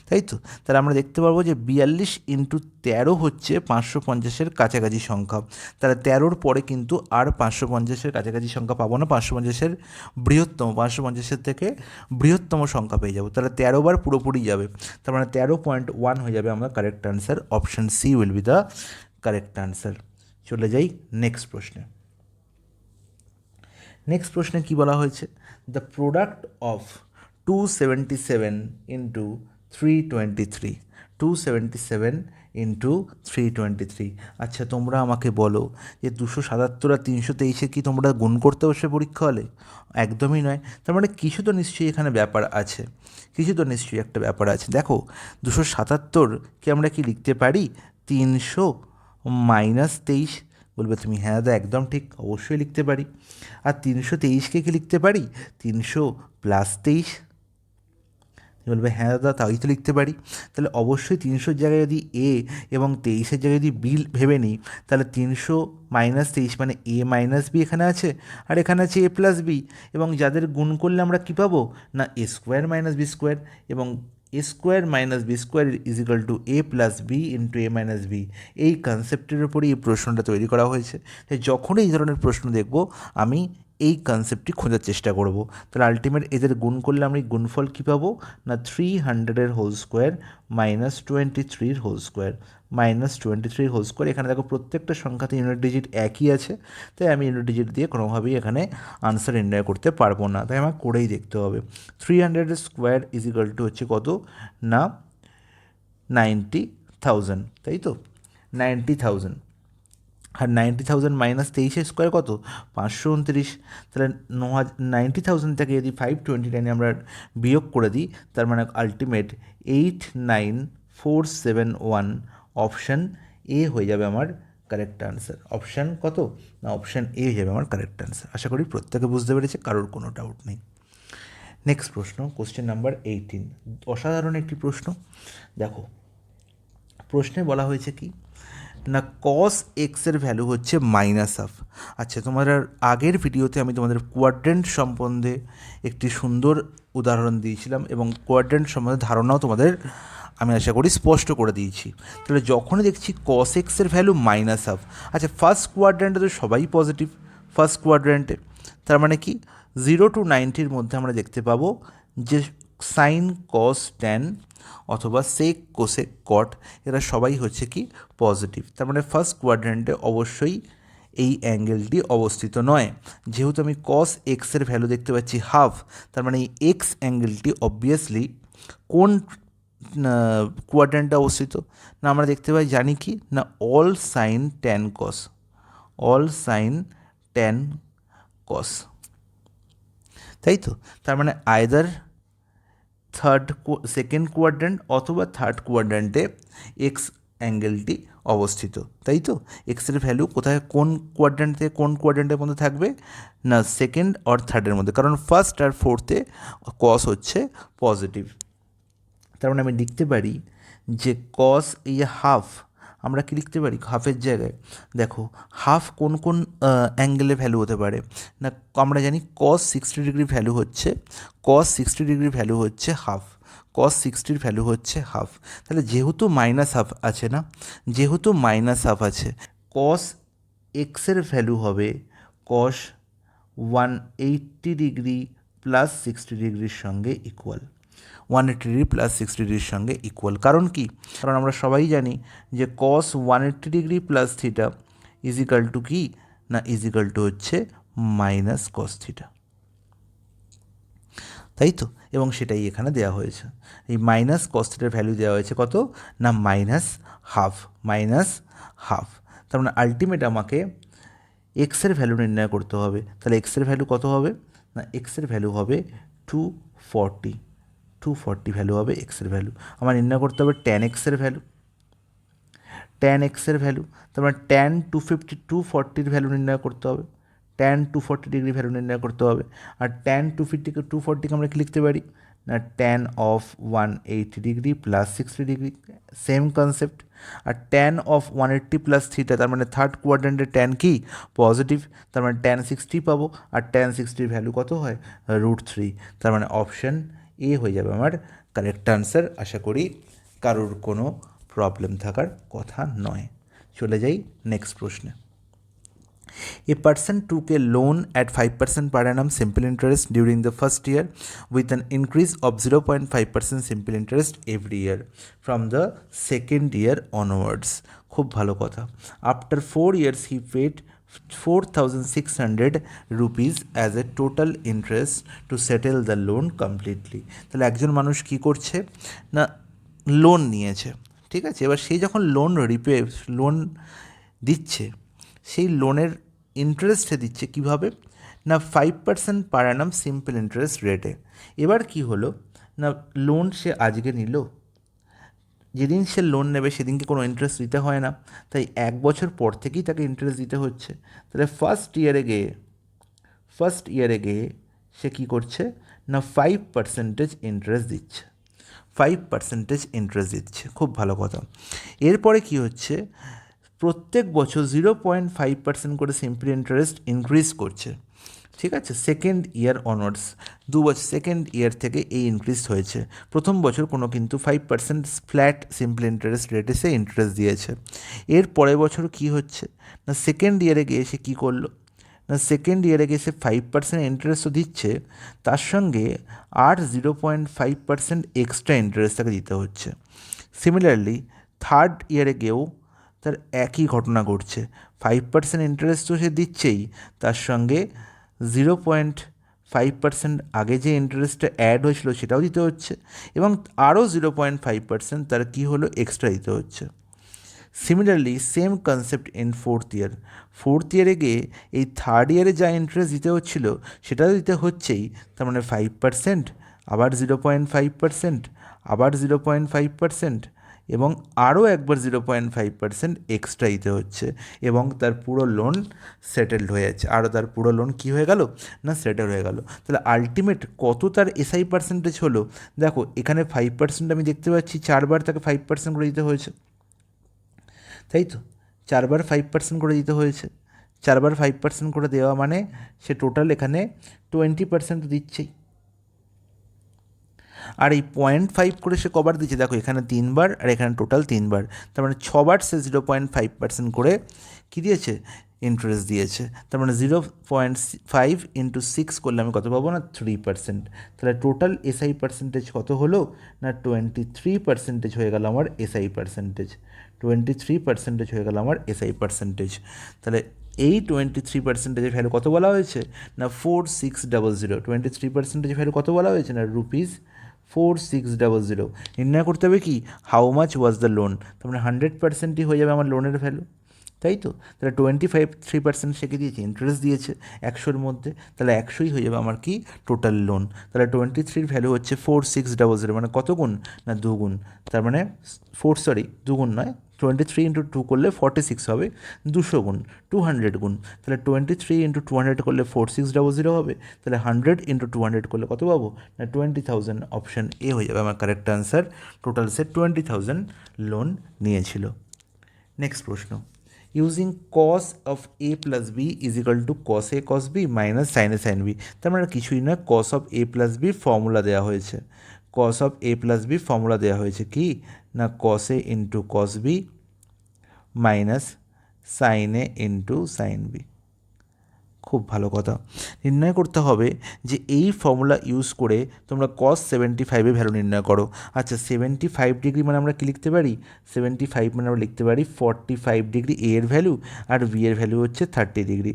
তাই তো? তাহলে আমরা দেখতে পারবো যে 42 × 13 হচ্ছে 550-এর কাছাকাছি সংখ্যা। তাহলে 13-র পরে কিন্তু আর 550-এর কাছাকাছি সংখ্যা পাবো না, 550-এর বৃহত্তম, 550-এর থেকে বৃহত্তম সংখ্যা পেয়ে যাবো। তাহলে 13 বার পুরোপুরি যাবে, তার মানে 13.1 হয়ে যাবে আমার correct answer. Option C will be the correct answer. চলে যাই নেক্সট প্রশ্নে। নেক্সট প্রশ্নে কী বলা হয়েছে, দ্য প্রোডাক্ট অফ 277 × 323, 277 × 323। আচ্ছা, তোমরা আমাকে বলো যে 277 আর 323 কি তোমরা গুণ করতে বসে পরীক্ষা হলে? একদমই নয়। তার মানে কিছু তো নিশ্চয়ই এখানে ব্যাপার আছে, কিছু তো নিশ্চয়ই একটা ব্যাপার আছে। দেখো, 277কে আমরা কি লিখতে পারি 300 - 23? বলবে তুমি, হ্যাঁ দাদা একদম ঠিক, অবশ্যই লিখতে পারি। আর 323কে কি লিখতে পারি 300 + 23? বলবে হ্যাঁ দাদা তাই তো লিখতে পারি। তাহলে অবশ্যই 300-র জায়গায় যদি এ এবং 23-এর জায়গায় যদি বি ভেবে নিই, তাহলে 300 - 23 মানে a - b এখানে আছে, আর এখানে আছে a + b, এবং যাদের গুণ করলে আমরা কী পাবো, না a² - b², এবং a² - b² = a + b × a - b। এই কনসেপ্টের উপরই এই প্রশ্নটা তৈরি করা হয়েছে। তাই যখনই এই ধরনের প্রশ্ন দেখব আমি এই কনসেপ্টটি খোঁজার চেষ্টা করব। তাহলে আলটিমেট এদের গুণ করলে আমি গুণফল কী পাবো, না 300-এর হোল স্কোয়ার - 23-এর হোল স্কোয়ার, -23-এর হোল স্কোয়ার। এখানে দেখো প্রত্যেকটা সংখ্যাতে ইউনিট ডিজিট একই আছে, তাই আমি ইউনিট ডিজিট দিয়ে কোনোভাবেই এখানে আনসার নির্ণয় করতে পারবো না, তাই আমার করেই দেখতে হবে। 300-এর স্কোয়ার = হচ্ছে কত, না 90,000, তাই তো? 90,000। আর 90,000 - 23-এর স্কোয়ার কত, 529। তাহলে 90,000 থেকে যদি 529 আমরা বিয়োগ করে দিই, তার মানে আলটিমেট 89471, অপশান এ হয়ে যাবে আমার কারেক্ট আনসার। অপশান কত, না অপশান এ হয়ে যাবে আমার কারেক্ট আনসার। আশা করি প্রত্যেকে বুঝতে পেরেছে, কারোর কোনো ডাউট নেই। নেক্সট প্রশ্ন, কোশ্চেন নাম্বার 18। অসাধারণ একটি প্রশ্ন। দেখো, প্রশ্নে বলা হয়েছে কি, না কস এক্সের ভ্যালু হচ্ছে মাইনাস হাফ। আচ্ছা, তোমার আগের ভিডিওতে আমি তোমাদের কোয়াড্রেন্ট সম্বন্ধে একটি সুন্দর উদাহরণ দিয়েছিলাম এবং কোয়াড্রেন্ট সম্বন্ধে ধারণাও তোমাদের আমি আশা করি স্পষ্ট করে দিয়েছি। তাহলে যখনই দেখছি কস এক্সের ভ্যালু মাইনাস হাফ, আচ্ছা ফার্স্ট কোয়াড্রেন্টে তো সবাই পজিটিভ, ফার্স্ট কোয়াড্রেন্টে তার মানে কি 0 to 90 মধ্যে আমরা দেখতে পাবো যে সাইন কস ট্যান অথবা সেক কোসেক কট এরা সবাই হচ্ছে কি পজিটিভ। তার মানে ফার্স্ট কোয়াড্রেন্টে অবশ্যই এই অ্যাঙ্গেলটি অবস্থিত নয়। যেহেতু আমি কস এক্সের ভ্যালু দেখতে পাচ্ছি হাফ, তার মানে এই এক্স অ্যাঙ্গেলটি অবভিয়াসলি কোন কোয়াড্রেন্টে অবস্থিত? না আমরা দেখতে পাই জানি কি না অল সাইন ট্যান কস, অল সাইন ট্যান কস, তাই তো। তার মানে আইদার সেকেন্ড কোয়াড্রেন্ট অথবা থার্ড কোয়াড্রেন্টে এক্স অ্যাঙ্গেলটি অবস্থিত, তাই তো। এক্সের ভ্যালু কোথায়, কোন কোয়াড্রেন্ট থেকে কোন কোয়াড্রেন্টের মধ্যে থাকবে? না সেকেন্ড আর থার্ডের মধ্যে, কারণ ফার্স্ট আর ফোর্থে কস হচ্ছে পজিটিভ। তার মানে আমি লিখতে পারি যে কস এই হাফ, আমরা কি লিখতে পারি হাফের জায়গায়? দেখো হাফ কোন কোন অ্যাঙ্গেলে ভ্যালু হতে পারে? না আমরা জানি কস 60 ডিগ্রি ভ্যালু হচ্ছে, কস 60 ডিগ্রি ভ্যালু হচ্ছে হাফ, কস 60-র ভ্যালু হচ্ছে হাফ। তাহলে যেহেতু মাইনাস হাফ আছে, না যেহেতু মাইনাস হাফ আছে, কস এক্সের ভ্যালু হবে কস 180 ডিগ্রি প্লাস 60 ডিগ্রির সঙ্গে ইকুয়াল, 180 ডিগ্রি প্লাস 60 ডিগ্রির সঙ্গে ইকুয়াল। কারণ কি? কারণ আমরা সবাই জানি যে cos 180 degree plus theta is equal to কি না ইজিক্যাল টু হচ্ছে মাইনাস কস থিটা, তাই তো। এবং সেটাই এখানে দেওয়া হয়েছে, এই মাইনাস কস থিটার ভ্যালু দেওয়া হয়েছে কত? না মাইনাস হাফ, মাইনাস হাফ। তার মানে আলটিমেট আমাকে এক্সের ভ্যালু নির্ণয় করতে হবে। তাহলে এক্সের ভ্যালু কত হবে? না এক্সের ভ্যালু হবে 240, 240 ভ্যালু হবে এক্সের ভ্যালু। আমার নির্ণয় করতে হবে ট্যান এক্সের ভ্যালু, ট্যান এক্সের ভ্যালু। তার মানে ট্যান 240-240 ভ্যালু নির্ণয় করতে হবে, ট্যান 240 ডিগ্রি ভ্যালু নির্ণয় করতে হবে। আর ট্যান 240কে আমরা কি লিখতে পারি? না tan of 180 degree plus 60 degree, same concept. আর ট্যান অফ 180 প্লাস থিটা, তার মানে থার্ড কোয়াড্রেন্টের ট্যান কি পজিটিভ, তার মানে ট্যান 60 পাবো। আর ট্যান 60-র ভ্যালু কত হয়? √3। তার মানে অপশান এ হয়ে যাবে আমার কারেক্ট আনসার। আশা করি কারোর কোনো প্রবলেম থাকার কথা নয়। চলে যাই নেক্সট প্রশ্নে। A person took a loan at 5% per annum simple interest during the first year with an increase of 0.5% simple interest every year from the second year onwards. খুব ভালো কথা। After 4 years he paid 4,600 rupees as a total interest to settle the loan completely. তাহলে একজন মানুষ কি করছে না loan নিয়েছে, ঠিক আছে। এবার সেই যখন লোন দিচ্ছে, সেই লোনের ইন্টারেস্টে দিচ্ছে কীভাবে? না 5% পার অ্যানাম সিম্পল ইন্টারেস্ট রেটে। এবার কি হলো না লোন সে আজকে নিল, যেদিন সে লোন নেবে সেদিনকে কোনো ইন্টারেস্ট দিতে হয় না, তাই 1 বছর পর থেকেই তাকে ইন্টারেস্ট দিতে হচ্ছে। তাহলে ফার্স্ট ইয়ারে গিয়ে সে কী করছে না 5% ইন্টারেস্ট দিচ্ছে, 5% ইন্টারেস্ট দিচ্ছে, খুব ভালো কথা। এরপরে কি হচ্ছে, প্রত্যেক বছর 0.5% করে সিম্পল ইন্টারেস্ট ইনক্রিজ করছে, ঠিক আছে। সেকেন্ড ইয়ার অনার্স, 2 বছর সেকেন্ড ইয়ার থেকে এই ইনক্রিজ হয়েছে। প্রথম বছর কোনো কিন্তু 5% ফ্ল্যাট সিম্পল ইন্টারেস্ট রেটে সে ইন্টারেস্ট দিয়েছে। এর পরের বছর কি হচ্ছে না সেকেন্ড ইয়ারে গিয়ে সে কী করলো না সেকেন্ড ইয়ারে গিয়ে সে 5% ইন্টারেস্ট তো দিচ্ছে, তার সঙ্গে আর 0.5% এক্সট্রা ইন্টারেস্ট তাকে দিতে হচ্ছে। সিমিলারলি থার্ড ইয়ারে গিয়েও তার একই ঘটনা ঘটছে, 5% ইন্টারেস্ট তো সে দিচ্ছেই, তার সঙ্গে 0.5% আগে যে ইন্টারেস্টটা অ্যাড হয়েছিল সেটাও দিতে হচ্ছে, এবং আরও 0.5% তার কী হলো এক্সট্রা দিতে হচ্ছে। Similarly same concept in fourth ইয়ারে গিয়ে এই থার্ড ইয়ারে যা ইন্টারেস্ট দিতে হচ্ছিলো সেটাও দিতে হচ্ছেই, তার মানে 5%, আবার 0.5%, আবার 0.5%, এবং আরও একবার 0.5% এক্সট্রা দিতে হচ্ছে, এবং তার পুরো লোন সেটেলড হয়ে যাচ্ছে। আরও তার পুরো লোন কী হয়ে গেল না সেটেল হয়ে গেল। তাহলে আলটিমেট কত তার এসআই পার্সেন্টেজ হলো? দেখো এখানে 5% আমি দেখতে পাচ্ছি, 4 বার তাকে 5% করে দিতে হয়েছে, তাই তো। 4বার 5% করে দিতে হয়েছে। 4বার 5% করে দেওয়া মানে সে টোটাল এখানে 20% দিচ্ছেই। আর এই 0.5 করে সে কবার দিচ্ছে দেখো, এখানে 3বার আর এখানে টোটাল 3বার, তার মানে 6বার সে 0.5% করে কী দিয়েছে, ইন্টারেস্ট দিয়েছে। তার মানে 0.5 ইন্টু 6 করলে আমি কত পাবো না 3%। তাহলে টোটাল এসআই পার্সেন্টেজ কত হলো না 23% হয়ে গেল আমার এসআই পার্সেন্টেজ। 23% হয়ে গেল আমার এসআই পার্সেন্টেজ। তাহলে এই 23%-এর ভ্যালু কত বলা হয়েছে না 4600। 23%-এর ভ্যালু কত বলা হয়েছে না ₹4600। নির্ণয় করতে হবে কি how much was the loan, তার মানে 100%ই হয়ে যাবে আমার লোনের ভ্যালু, তাই তো। তাহলে 3% সে কি দিয়েছে, ইন্টারেস্ট দিয়েছে 100-র মধ্যে, তাহলে 100ই হয়ে যাবে আমার কি টোটাল লোন। তাহলে 23-র ভ্যালু হচ্ছে 4600, মানে কত গুণ না 2 গুণ। তার মানে দুগুণ নয়, 23 ইন্টু 2 করলে 46 হবে, 200 গুণ 200 গুণ। তাহলে 23 ইন্টু 200 করলে 4600 হবে, তাহলে 100 ইন্টু 200 করলে কত পাবো না 20,000। অপশান এ হয়ে যাবে আমার কারেক্ট আনসার। টোটাল সে 20,000 লোন নিয়েছিল। নেক্সট প্রশ্ন, using cos of a plus b is equal to cos a cos b minus sin a sin b. তার মানে কিছুই না, cos of a plus b formula দেওয়া হয়েছে। Cos of a plus b formula দেওয়া হয়েছে কি না cos a into cos b minus sin a into sin b. খুব ভালো কথা। নির্ণয় করতে হবে যে এই ফর্মুলা ইউজ করে তোমরা কস 75-এর ভ্যালু নির্ণয় করো। আচ্ছা 75 ডিগ্রি মানে আমরা কী লিখতে পারি, 75 মানে আমরা লিখতে পারি 45 ডিগ্রি এ এর ভ্যালু, আর বি এর ভ্যালু হচ্ছে 30 ডিগ্রি।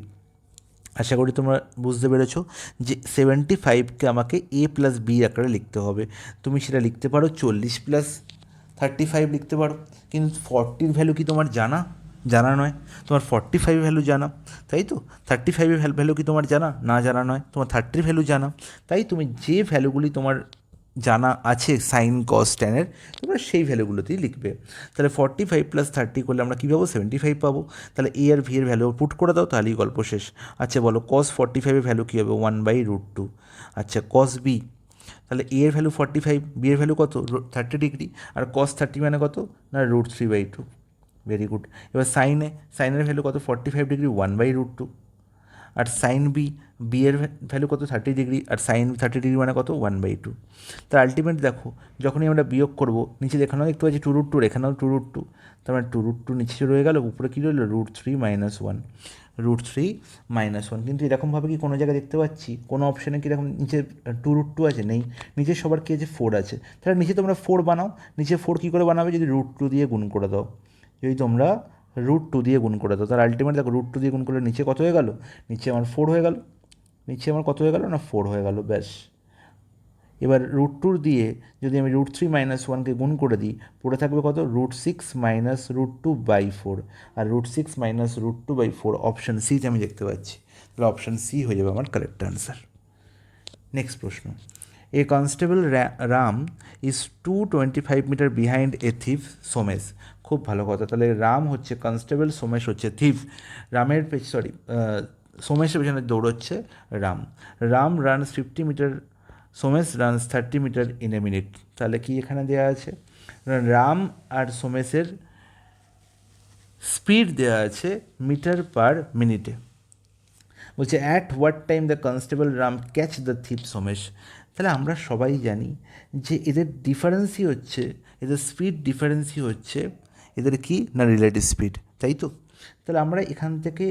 আশা করি তোমরা বুঝতে পেরেছো যে 75কে আমাকে এ প্লাস বি আকারে লিখতে হবে। তুমি সেটা লিখতে পারো 40+35 লিখতে পারো, কিন্তু 40-র ভ্যালু কি তোমার জানা, জানা নয়। তোমার 45 ভ্যালু জানা, তাই তো। 35-এর ভ্যালু কি তোমার জানা, না জানা নয়। তোমার 30-র ভ্যালু জানা, তাই তুমি যে ভ্যালুগুলি তোমার জানা আছে সাইন কস ট্যানের, তোমরা সেই ভ্যালুগুলোতেই লিখবে। তাহলে 45+30 করলে আমরা কী পাবো, 75 পাবো। তাহলে এ আর ভি এর ভ্যালু পুট করে দাও, তাহলেই গল্প শেষ। আচ্ছা বলো কস 45-এর ভ্যালু কী হবে, 1/√2। আচ্ছা কস বি, তাহলে এ এর ভ্যালু 45, বি এর ভ্যালু কত 30 ডিগ্রি, আর কস 30 মানে কত না √3/2। Very good. এবার সাইনের ভ্যালু কত 45 ডিগ্রি, 1/√2। আর সাইন বি, বি এর ভ্যালু কত 30 ডিগ্রি, আর সাইন 30 ডিগ্রি মানে কত 1/2। তার আলটিমেট দেখো যখনই আমরা বিয়োগ করব, নিচে এখানেও দেখতে পাচ্ছি 2√2, এখানেও 2√2, তার মানে 2√2 নিচে রয়ে গেল, উপরে কী রইল √3 - 1, √3 - 1। কিন্তু এরকমভাবে কি কোনো জায়গায় দেখতে পাচ্ছি কোনো অপশানে কি এরকম নিচে 2√2 আছে, নেই। নিচে সবার কী আছে 4 আছে। তাহলে নিচে তোমরা 4 বানাও। নিচে 4 কী করে বানাবে, যদি √2 দিয়ে গুণ করে দাও, যদি তোমরা √2 দিয়ে গুণ করে দাও, তার আলটিমেট দেখো √2 দিয়ে গুণ করলে নিচে কত হয়ে গেল, নিচে আমার 4 হয়ে গেল। নিচে আমার কত হয়ে গেল না 4 হয়ে গেল, ব্যাস। এবার √2 দিয়ে যদি আমি √3 - 1কে গুণ করে দিই, পড়ে থাকবে কত √6 - √2/4, আর √6 - √2/4 অপশান সিতে আমি দেখতে পাচ্ছি। তাহলে অপশান সি হয়ে যাবে আমার কারেক্ট আনসার। নেক্সট প্রশ্ন, a constable Ram is 225 meter behind a thief Somesh. খুব ভালো কথা। তাহলে রাম হচ্ছে কনস্টেবল, সোমেশ হচ্ছে থিফ। সোমেশের পেছনে দৌড়চ্ছে Ram. Ram runs 50 meter, Somesh runs 30 meter in a minute. তাহলে কি এখানে দেওয়া আছে, রাম আর সোমেশের স্পিড দেওয়া আছে মিটার পার মিনিটে। বলছে at what time the constable Ram catch the thief Somesh. তাহলে আমরা সবাই জানি যে এদের ডিফারেন্সই হচ্ছে, এদের স্পিড ডিফারেন্সই হচ্ছে এদের কি না রিলেটিভ স্পিড, তাই তো। তাহলে আমরা এখান থেকে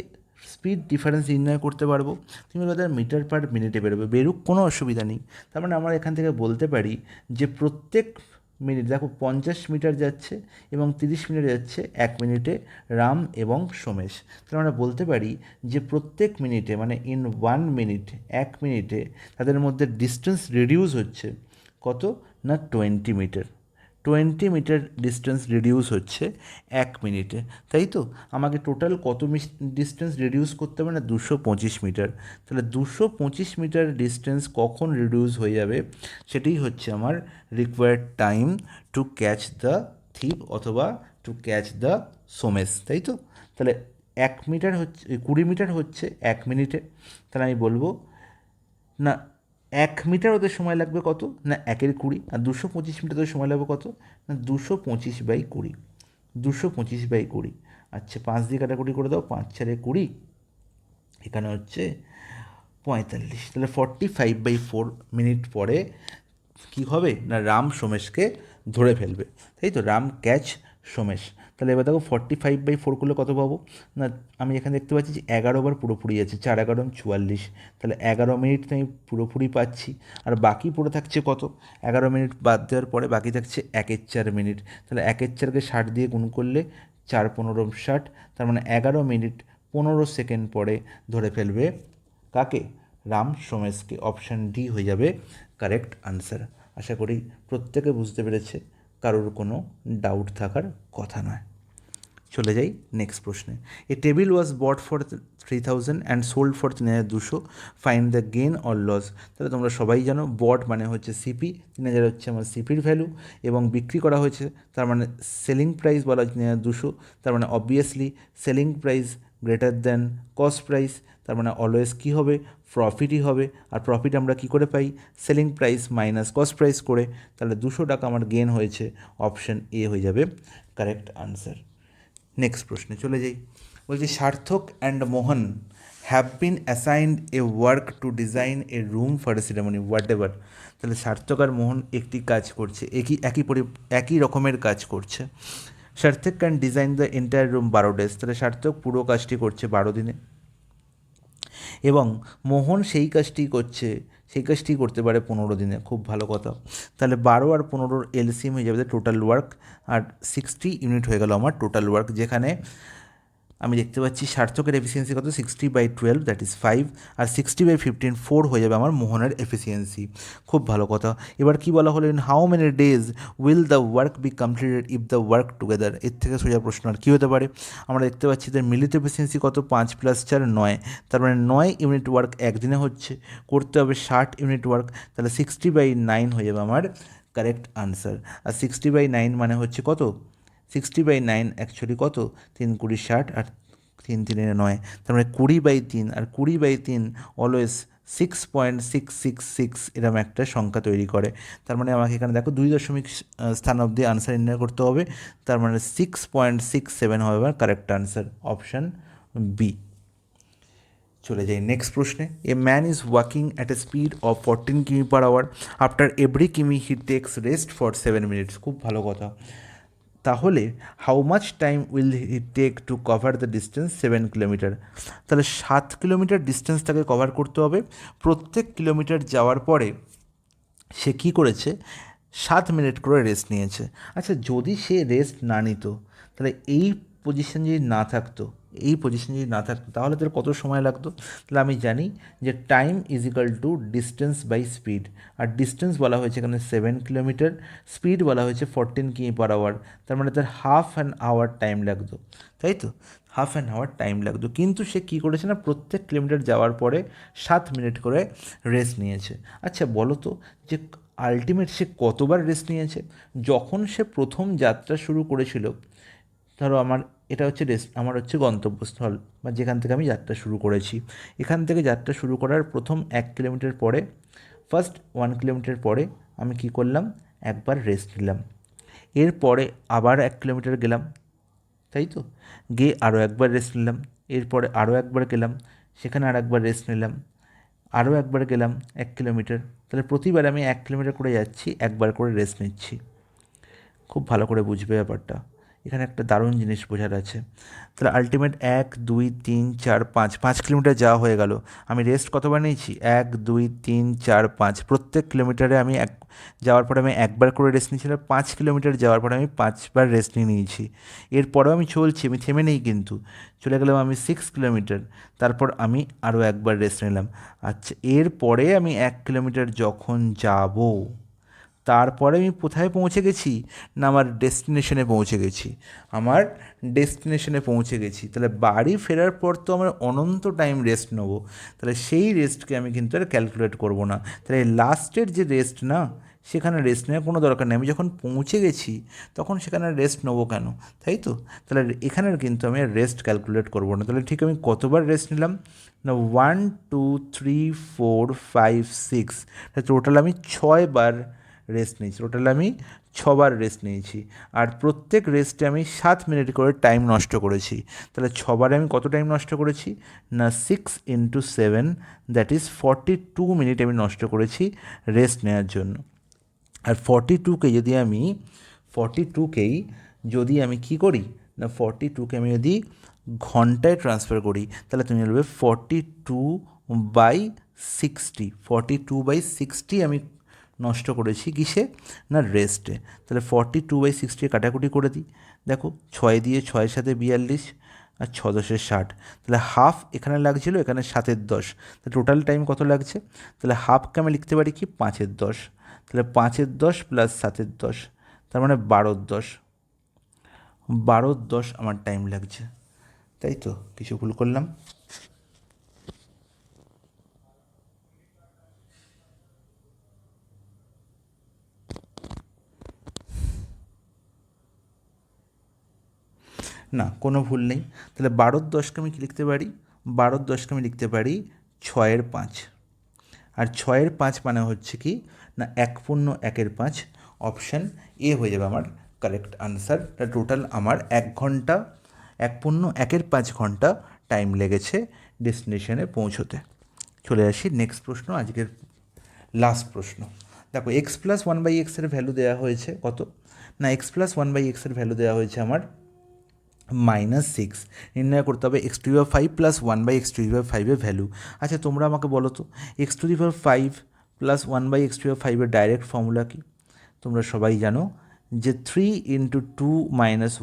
স্পিড ডিফারেন্স নির্ণয় করতে পারবো। তুমি বলো মিটার পার মিনিটে বেরোবে, বেরুক, কোনো অসুবিধা নেই। তার মানে আমরা এখান থেকে বলতে পারি যে প্রত্যেক মিনিট দেখো 50 মিটার যাচ্ছে এবং 30 মিনিট যাচ্ছে 1 মিনিটে রাম এবং সোমেশ। তাহলে আমরা বলতে পারি যে প্রত্যেক মিনিটে মানে ইন 1 মিনিট, 1 মিনিটে তাদের মধ্যে ডিস্টেন্স রিডিউস হচ্ছে কত না 20 মিটার। 20 মিটার ডিস্টেন্স রিডিউস হচ্ছে 1 মিনিটে, তাই তো। আমাকে টোটাল কত ডিস্টেন্স রিডিউস করতে হবে না 225 মিটার। তাহলে 225 মিটার ডিস্টেন্স কখন রিডিউস হয়ে যাবে, সেটাই হচ্ছে আমার required time to catch the thief অথবা টু ক্যাচ দ্য সোমেশ, তাই তো। তাহলে 1 মিটার হচ্ছে 20 মিটার হচ্ছে 1 মিনিটে। তাহলে আমি বলবো না 1 মিটার ওদের সময় লাগবে কত না 1/20, আর 225 মিটার ওদের সময় লাগবে কত না 225/20, 225/20। আচ্ছা 5 দিয়ে কাটাকুটি করে দাও, 5 4 20, এখানে হচ্ছে 45, তাহলে 45/4 মিনিট পরে কী হবে না রাম সোমেশকে ধরে ফেলবে, তাই তো, রাম ক্যাচ সোমেশ। তাহলে এবার দেখো 45/4 করলে কত পাবো না, আমি এখানে দেখতে পাচ্ছি যে 11 বার পুরোপুরি আছে, 4 11 44, তাহলে 11 মিনিট তো আমি পুরোপুরি পাচ্ছি। আর বাকি পড়ে থাকছে কত, 11 মিনিট বাদ দেওয়ার পরে বাকি থাকছে 1/4 মিনিট, তাহলে 1/4কে 60 দিয়ে গুণ করলে 4 15 60, তার মানে 11 মিনিট 15 সেকেন্ড পরে ধরে ফেলবে কাকে, রাম সোমেশকে। অপশান ডি হয়ে যাবে কারেক্ট আনসার। আশা করি প্রত্যেকে বুঝতে পেরেছে, কারোর কোনো ডাউট থাকার কথা নয়। চলে যাই নেক্সট প্রশ্নে। A table was bought for 3000 and sold for 3200, find the gain or loss. তাহলে তোমরা সবাই জানো বট মানে হচ্ছে সিপি, 3000 হচ্ছে আমার সিপির ভ্যালু, এবং বিক্রি করা হয়েছে তার মানে সেলিং প্রাইস বলা হচ্ছে 3200, তার মানে obviously selling price greater than cost price, তার মানে অলওয়েজ কী হবে, প্রফিটই হবে। আর প্রফিট আমরা কী করে পাই, selling price minus cost price করে, তাহলে 200 টাকা আমার গেন হয়েছে। অপশান এ হয়ে যাবে কারেক্ট আনসার। নেক্সট প্রশ্নে চলে যাই। বলছি Sarthak and Mohan have been assigned a work to design a room for a ceremony whatever. তাহলে সার্থক আর মোহন একটি কাজ করছে, একই রকমের কাজ করছে। সার্থক can design the entire room 12 days, তাহলে সার্থক পুরো কাজটি করছে 12 দিনে, এবং মোহন সেই কাজটি করতে পারে 15 দিনে। খুব ভালো কথা। তাহলে 12 আর 15 এলসিএম হয়ে যাবে টোটাল ওয়ার্ক, আর 60 ইউনিট হয়ে গেল আমার টোটাল ওয়ার্ক, যেখানে আমি দেখতে পাচ্ছি সার্থকের এফিসিয়েন্সি কত, 60/12 দ্যাট ইজ 5, আর 60/15 4 হয়ে যাবে আমার মোহনের এফিসিয়েন্সি। খুব ভালো কথা। এবার কি বলা হলো, in how many days will the work be completed if the work together. এর থেকে সোজা প্রশ্ন আর কী হতে পারে। আমরা দেখতে পাচ্ছি তার মিলিত এফিসিয়েন্সি কত, 5 + 4 9, তার মানে 9 ইউনিট ওয়ার্ক একদিনে হচ্ছে, করতে হবে 60 ইউনিট ওয়ার্ক, তাহলে 60/9 হয়ে যাবে আমার কারেক্ট আনসার। আর 60/9 মানে হচ্ছে কত, 60/9 অ্যাকচুয়ালি কত, 3 20 60, আর 3 3 9, তার মানে 20/3, আর 20/3 অলওয়েজ 6.666 এরকম একটা সংখ্যা তৈরি করে। তার মানে আমাকে এখানে দেখো 2 দশমিক স্থান অবধি আনসার নির্ণয় করতে হবে, তার মানে 6.67 হবে আমার কারেক্ট আনসার। Option B. চলে যাই নেক্সট প্রশ্নে। A man is walking at a speed of 14 কিমি/আওয়ার, after every কিমি he takes rest for 7 minutes. খুব ভালো কথা। তাহলে how much time will he take to cover the distance 7 kilometre. তাহলে 7 kilometre distance তাকে কভার করতে হবে। প্রত্যেক কিলোমিটার যাওয়ার পরে সে কী করেছে, 7 মিনিট করে রেস্ট নিয়েছে। আচ্ছা যদি সে রেস্ট না নিত, তাহলে এই পজিশন যদি না থাকতো, তাহলে তার কত সময় লাগতো। তাহলে আমি জানি যে time is equal to distance by speed, আর ডিস্টেন্স বলা হয়েছে এখানে 7 কিলোমিটার, স্পিড বলা হয়েছে 14 কিমি/আওয়ার, তার মানে তার হাফ অ্যান আওয়ার টাইম লাগতো, তাই তো, হাফ অ্যান আওয়ার টাইম লাগতো। কিন্তু সে কী করেছে না, প্রত্যেক কিলোমিটার যাওয়ার পরে 7 মিনিট করে রেস্ট নিয়েছে। আচ্ছা বলো তো যে আলটিমেট সে কতবার রেস্ট নিয়েছে। যখন সে প্রথম যাত্রা শুরু করেছিল, ধরো এটা হচ্ছে আমার হচ্ছে গন্তব্যস্থল বা যেখান থেকে আমি যাত্রা শুরু করেছি, এখান থেকে যাত্রা শুরু করার প্রথম 1 কিলোমিটার পরে, ফার্স্ট 1 কিলোমিটার পরে আমি কি করলাম, একবার রেস্ট নিলাম। এরপরে আবার 1 কিলোমিটার গেলাম, তাই তো, গিয়ে আরও একবার রেস্ট নিলাম। এরপরে আরও একবার গেলাম, সেখানে আর একবার রেস্ট নিলাম, আরও একবার গেলাম 1 কিলোমিটার। তাহলে প্রতিবার আমি 1 কিলোমিটার করে যাচ্ছি, একবার করে রেস্ট নিচ্ছি। খুব ভালো করে বুঝবে ব্যাপারটা, এখানে একটা দারুণ জিনিস বোঝার আছে। তাহলে আলটিমেট 1 2 3 4 5, 5 কিলোমিটার যাওয়া হয়ে গেল। আমি রেস্ট কতবার নিয়েছি, 1 2 3 4 5, প্রত্যেক কিলোমিটারে আমি যাওয়ার পরে আমি একবার করে রেস্ট নিয়েছিলাম। 5 কিলোমিটার যাওয়ার পরে আমি 5বার রেস্ট নিয়েছি। এরপরেও আমি চলছি, আমি থেমে নেই কিন্তু, চলে গেলাম আমি 6 কিলোমিটার, তারপর আমি আরও একবার রেস্ট নিলাম। আচ্ছা এরপরে আমি 1 কিলোমিটার যখন যাব, তারপরে আমি কোথায় পৌঁছে গেছি না, আমার ডেস্টিনেশনে পৌঁছে গেছি। তাহলে বাড়ি ফেরার পর তো আমার অনন্ত টাইম রেস্ট নেবো, তাহলে সেই রেস্টকে আমি কিন্তু আর ক্যালকুলেট করবো না। তাহলে লাস্টের যে রেস্ট না, সেখানে রেস্ট নেওয়ার কোনো দরকার নেই। আমি যখন পৌঁছে গেছি তখন সেখানে রেস্ট নেবো কেন, তাই তো। তাহলে এখানের কিন্তু আমি আর রেস্ট ক্যালকুলেট করবো না। তাহলে ঠিক আমি কতবার রেস্ট নিলাম না, 1 2 3 4 5 6, টোটাল আমি 6বার রেস্ট নিয়েছি। টোটাল আমি 6বার রেস্ট নিয়েছি, আর প্রত্যেক রেস্টে আমি 7 মিনিট করে টাইম নষ্ট করেছি। তাহলে 6বারে আমি কত টাইম নষ্ট করেছি? না 6 × 7, দ্যাট ইজ 42 মিনিট আমি নষ্ট করেছি রেস্ট নেওয়ার জন্য। আর 42কেই যদি আমি কী করি না 42কে আমি যদি ঘন্টায় ট্রান্সফার করি, তাহলে তুমি বলবে 42/60 আমি নষ্ট করেছি কিসে? না রেস্টে। তাহলে 42/60 কাটাকুটি করে দিই। দেখো 6 দিয়ে 6-এর সাথে 42 আর 6×10 = 60, তাহলে হাফ এখানে লাগছিল, এখানে 7/10, তাহলে টোটাল টাইম কত লাগছে? তাহলে হাফকে আমি লিখতে পারি কি 5/10, তাহলে 5/10 + 7/10, তার মানে 12/10 আমার টাইম লাগছে। তাই তো, কিছু ভুল করলাম? না, কোনো ভুল নেই। তাহলে 12/10কে আমি কী লিখতে পারি? 12/10কে আমি লিখতে পারি 6/5, আর 6/5 মানে হচ্ছে কি না 1.1/5। অপশান এ হয়ে যাবে আমার কারেক্ট আনসার। টোটাল আমার 1 ঘন্টা 1.1/5 ঘন্টা টাইম লেগেছে ডেস্টিনেশনে পৌঁছোতে। চলে আসি নেক্সট প্রশ্ন, আজকের লাস্ট প্রশ্ন। দেখো x+1/x এর ভ্যালু দেওয়া হয়েছে কত? না x+1/x এর ভ্যালু দেওয়া হয়েছে আমার -6। নির্ণয় করতে হবে x⁵ + 1/x⁵ এর ভ্যালু। আচ্ছা তোমরা আমাকে বলো তো x⁵ + 1/x⁵ এর ডাইরেক্ট ফর্মুলা কি? তোমরা সবাই জানো যে 3 × 2 -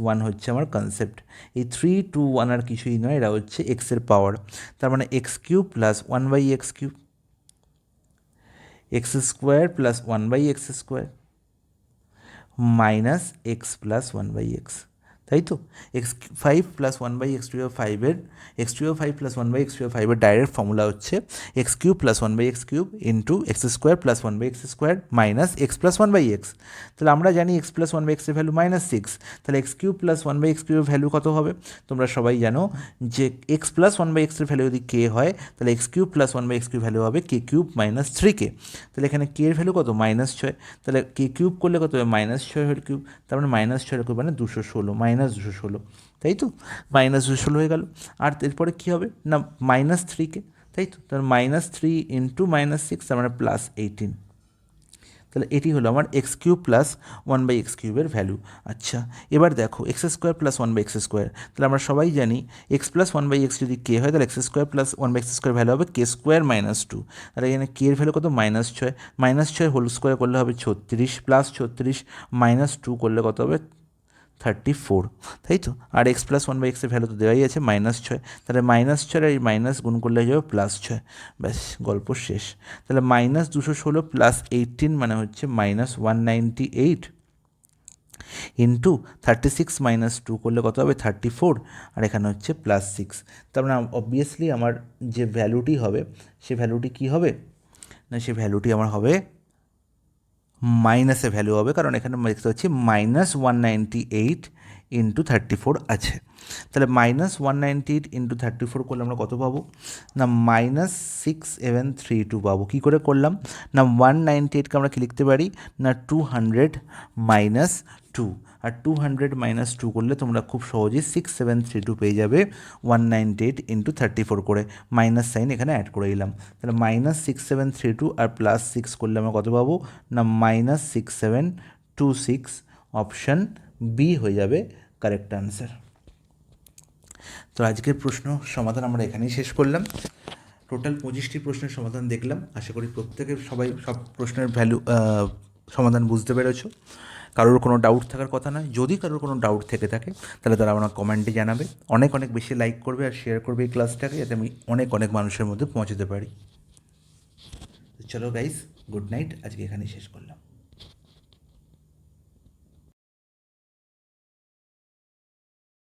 1 হচ্ছে আমার কনসেপ্ট। এই 3, 2, 1 আর কিছুই নয়, এরা হচ্ছে এক্সের পাওয়ার। তার মানে x³ + 1/x³ x² + 1/x² - x + 1/x, তাই তো? x5 + 1/x⁵ এর x⁵ + 1/x⁵ এর ডাইরেক্ট ফর্মুলা হচ্ছে x³ + 1/x³ × x² + 1/x² - x + 1/x। তাহলে আমরা জানি x + 1/x এর ভ্যালু -6, তাহলে x³ + 1/x³ এর ভ্যালু কত হবে? তোমরা সবাই জানো যে x + 1/x এর ভ্যালু যদি k হয়, তাহলে x³ + 1/x³ এর ভ্যালু হবে k³ - 3k। তাহলে এখানে k এর ভ্যালু কত? -6, তাহলে k³ করলে কত হবে? -6^3, তার মানে -6^3 মানে 216, -216, তাই তো? -216 হয়ে গেল। আর এরপরে কী হবে? না -3k, তাই তো? তাহলে -3 × -6, তার মানে +18। তাহলে এটি হলো আমার x³ + 1/x³ এর ভ্যালু। আচ্ছা এবার দেখো x² + 1/x², তাহলে আমরা সবাই জানি x + 1/x যদি k হয়, তাহলে x² + 1/x² ভ্যালু হবে k² - 2। তাহলে এখানে k এর ভ্যালু কত? -6, -6 হোল স্কোয়ার করলে হবে 36, +36 -2 করলে কত হবে? 34, তাই তো? আর x + 1/x এর ভ্যালু তো দেওয়াই আছে -6, তাহলে -6 আর এই মাইনাস গুণ করলে হয়ে যাবে +6, ব্যাস গল্প শেষ। তাহলে -216 + 18 মানে হচ্ছে -198 ইন্টু 36 - 2 করলে কত হবে? 34, আর এখানে হচ্ছে +6। তার মানে অবভিয়াসলি আমার যে ভ্যালুটি হবে সে ভ্যালুটি কী হবে? না সে ভ্যালুটি আমার হবে মাইনাসে ভ্যালু হবে, কারণ এখানে দেখতে পাচ্ছি -198 × 34 আছে। তাহলে -198 × 34 করলে আমরা কত পাবো? না -6732 পাবো। কী করে করলাম? না 198কে আমরা কি লিখতে পারি? না 200 - 2, আর 200 - 2 করলে তোমরা খুব সহজেই 6732 পেয়ে যাবে 198 × 34 করে। মাইনাস সাইন এখানে অ্যাড করে দিলাম, তাহলে -6732 আর +6 করলে আমরা কত পাবো? না -6726। অপশান বি হয়ে যাবে কারেক্ট আনসার। তো আজকের প্রশ্ন সমাধান আমরা এখানেই শেষ করলাম। টোটাল 25টি প্রশ্নের সমাধান দেখলাম। আশা করি প্রত্যেকের সবাই সব প্রশ্নের সমাধান বুঝতে পেরেছো। কারোর কোনো ডাউট থাকার কথা নয়। যদি কারোর কোনো ডাউট থেকে থাকে তাহলে তারা আমার কমেন্টে জানাবে। অনেক অনেক বেশি লাইক করবে আর শেয়ার করবে এই ক্লাসটাকে, যাতে আমি অনেক অনেক মানুষের মধ্যে পৌঁছতে পারি। চলো গাইস, গুড নাইট, আজকে এখানেই শেষ করলাম।